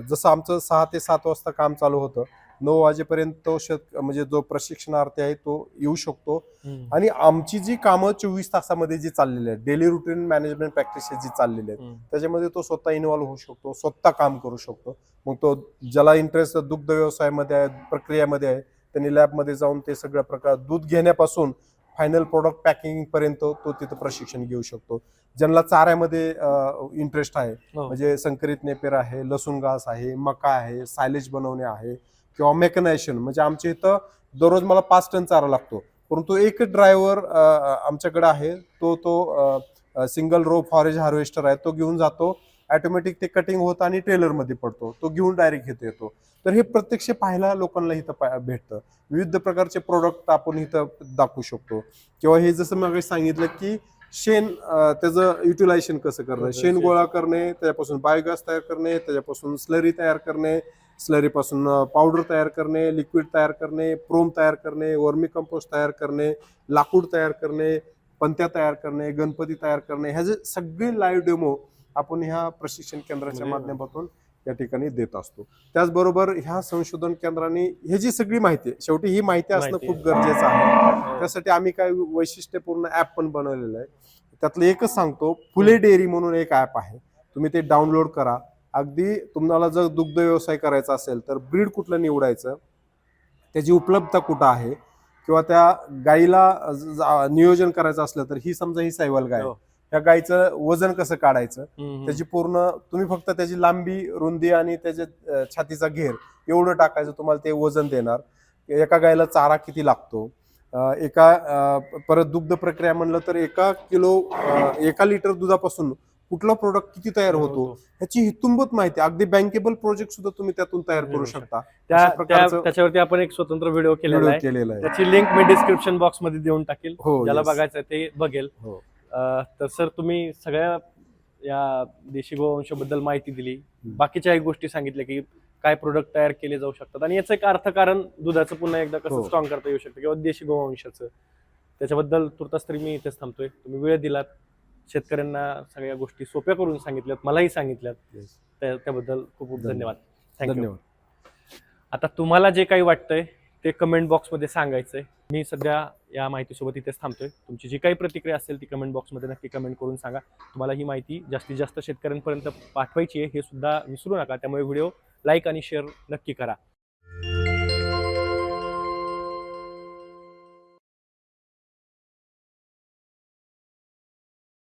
जसं आमचं 6 ते 7 वाजता काम चालू होतं, 9 वाजेपर्यंत तो म्हणजे जो प्रशिक्षणार्थी आहे तो येऊ शकतो. आणि आमची जी कामं 24 तासामध्ये जी चाललेली आहेत, डेली रुटीन मॅनेजमेंट प्रॅक्टिसेस जी चाललेली आहेत, त्याच्यामध्ये तो स्वतः इन्व्हॉल्व्ह होऊ शकतो, स्वतः काम करू शकतो. मग तो ज्याला इंटरेस्ट दुग्ध व्यवसायामध्ये आहे, प्रक्रियामध्ये आहे, त्यांनी लॅबमध्ये जाऊन ते सगळ्या प्रकार दूध घेण्यापासून फायनल प्रोडक्ट पॅकिंग पर्यंत तो तिथं प्रशिक्षण घेऊ शकतो. ज्यांना चाऱ्यामध्ये इंटरेस्ट आहे, म्हणजे संकरित नेपेर आहे, लसूण घास आहे, मका आहे, सायलेज बनवणे आहे, किंवा मेकनायझेशन, म्हणजे आमच्या इथं दररोज मला 5 टन चारा लागतो, परंतु एक ड्रायव्हर आमच्याकडे आहे, तो सिंगल रो फॉरेज हार्वेस्टर आहे, तो घेऊन जातो, ऑटोमॅटिक ते कटिंग होतं आणि ट्रेलरमध्ये पडतो, तो घेऊन डायरेक्ट इथे येतो. तर हे प्रत्यक्ष पाहायला लोकांना इथं भेटतं. विविध प्रकारचे प्रोडक्ट आपण इथं दाखवू शकतो. किंवा हे जसं मग सांगितलं की शेण, त्याचं युटिलायझेशन कसं करणं, शेण गोळा करणे, त्याच्यापासून बायोगॅस तयार करणे, त्याच्यापासून स्लरी तयार करणे, स्लरीपासून पावडर तयार करणे, लिक्विड तयार करणे, प्रोम तयार करणे, वर्मी कंपोस्ट तयार करणे, लाकूड तयार करणे, पंत्या तयार करणे, गणपती तयार करणे, ह्याचे सगळे लाईव्ह डेमो आपण ह्या प्रशिक्षण केंद्राच्या माध्यमातून या ठिकाणी देत असतो. त्याचबरोबर ह्या संशोधन केंद्राने ही जी सगळी माहिती आहे, शेवटी ही माहिती असणं खूप गरजेचं आहे. त्यासाठी आम्ही काय वैशिष्ट्यपूर्ण ऍप पण बनवलेलं आहे. त्यातलं एकच सांगतो, फुले डेअरी म्हणून एक ऍप आहे, तुम्ही ते डाउनलोड करा. अगदी तुम्हाला जर दुग्ध व्यवसाय करायचा असेल तर ब्रीड कुठलं निवडायचं, त्याची उपलब्धता कुठं आहे, किंवा त्या गाईला नियोजन करायचं असलं तर ही समजा ही सायवाल गाय, त्या गायचं वजन कसं काढायचं, त्याची पूर्ण तुम्ही फक्त त्याची लांबी, रुंदी आणि त्याच्या छातीचा घेर एवढं टाकायचं, तुम्हाला ते वजन देणार. एका गायला चारा किती लागतो, परत दुग्ध प्रक्रिया म्हणलं तर 1 लिटर दुधापासून कुठला प्रोडक्ट किती तयार होतो ह्याची हितुंबत माहिती, अगदी बँकेबल प्रोजेक्ट सुद्धा तुम्ही त्यातून तयार करू शकता. त्याच्यावरती आपण एक स्वतंत्र व्हिडिओ केलेला आहे, त्याची लिंक मी डिस्क्रिप्शन बॉक्स मध्ये देऊन टाकेल, ज्याला बघायचं ते बघेल. तर सर, तुम्ही सगळ्या या देशी गोवंशाबद्दल माहिती दिली, बाकीच्याही गोष्टी सांगितल्या की काय प्रोडक्ट तयार केले जाऊ शकतात, आणि याचं एक अर्थकारण दुधाचं पुन्हा एकदा कसं स्ट्रॉंग करता येऊ शकतं, किंवा देशी गोवंशाचं, त्याच्याबद्दल तुर्तास तरी मी इथेच थांबतोय. तुम्ही वेळ दिलात, शेतकऱ्यांना सगळ्या गोष्टी सोप्या करून सांगितल्यात, मलाही सांगितल्यात, त्याबद्दल खूप खूप धन्यवाद. थँक्यू. आता तुम्हाला जे काही वाटतंय ते कमेंट बॉक्समध्ये सांगायचंय. मी सध्या या माहितीसोबत इथेच थांबतोय. तुमची जी काही प्रतिक्रिया असेल ती कमेंट बॉक्समध्ये नक्की कमेंट करून सांगा. तुम्हाला ही माहिती जास्तीत जास्त शेतकऱ्यांपर्यंत पाठवायची आहे हे सुद्धा विसरू नका. त्यामुळे व्हिडिओ लाईक आणि शेअर नक्की करा.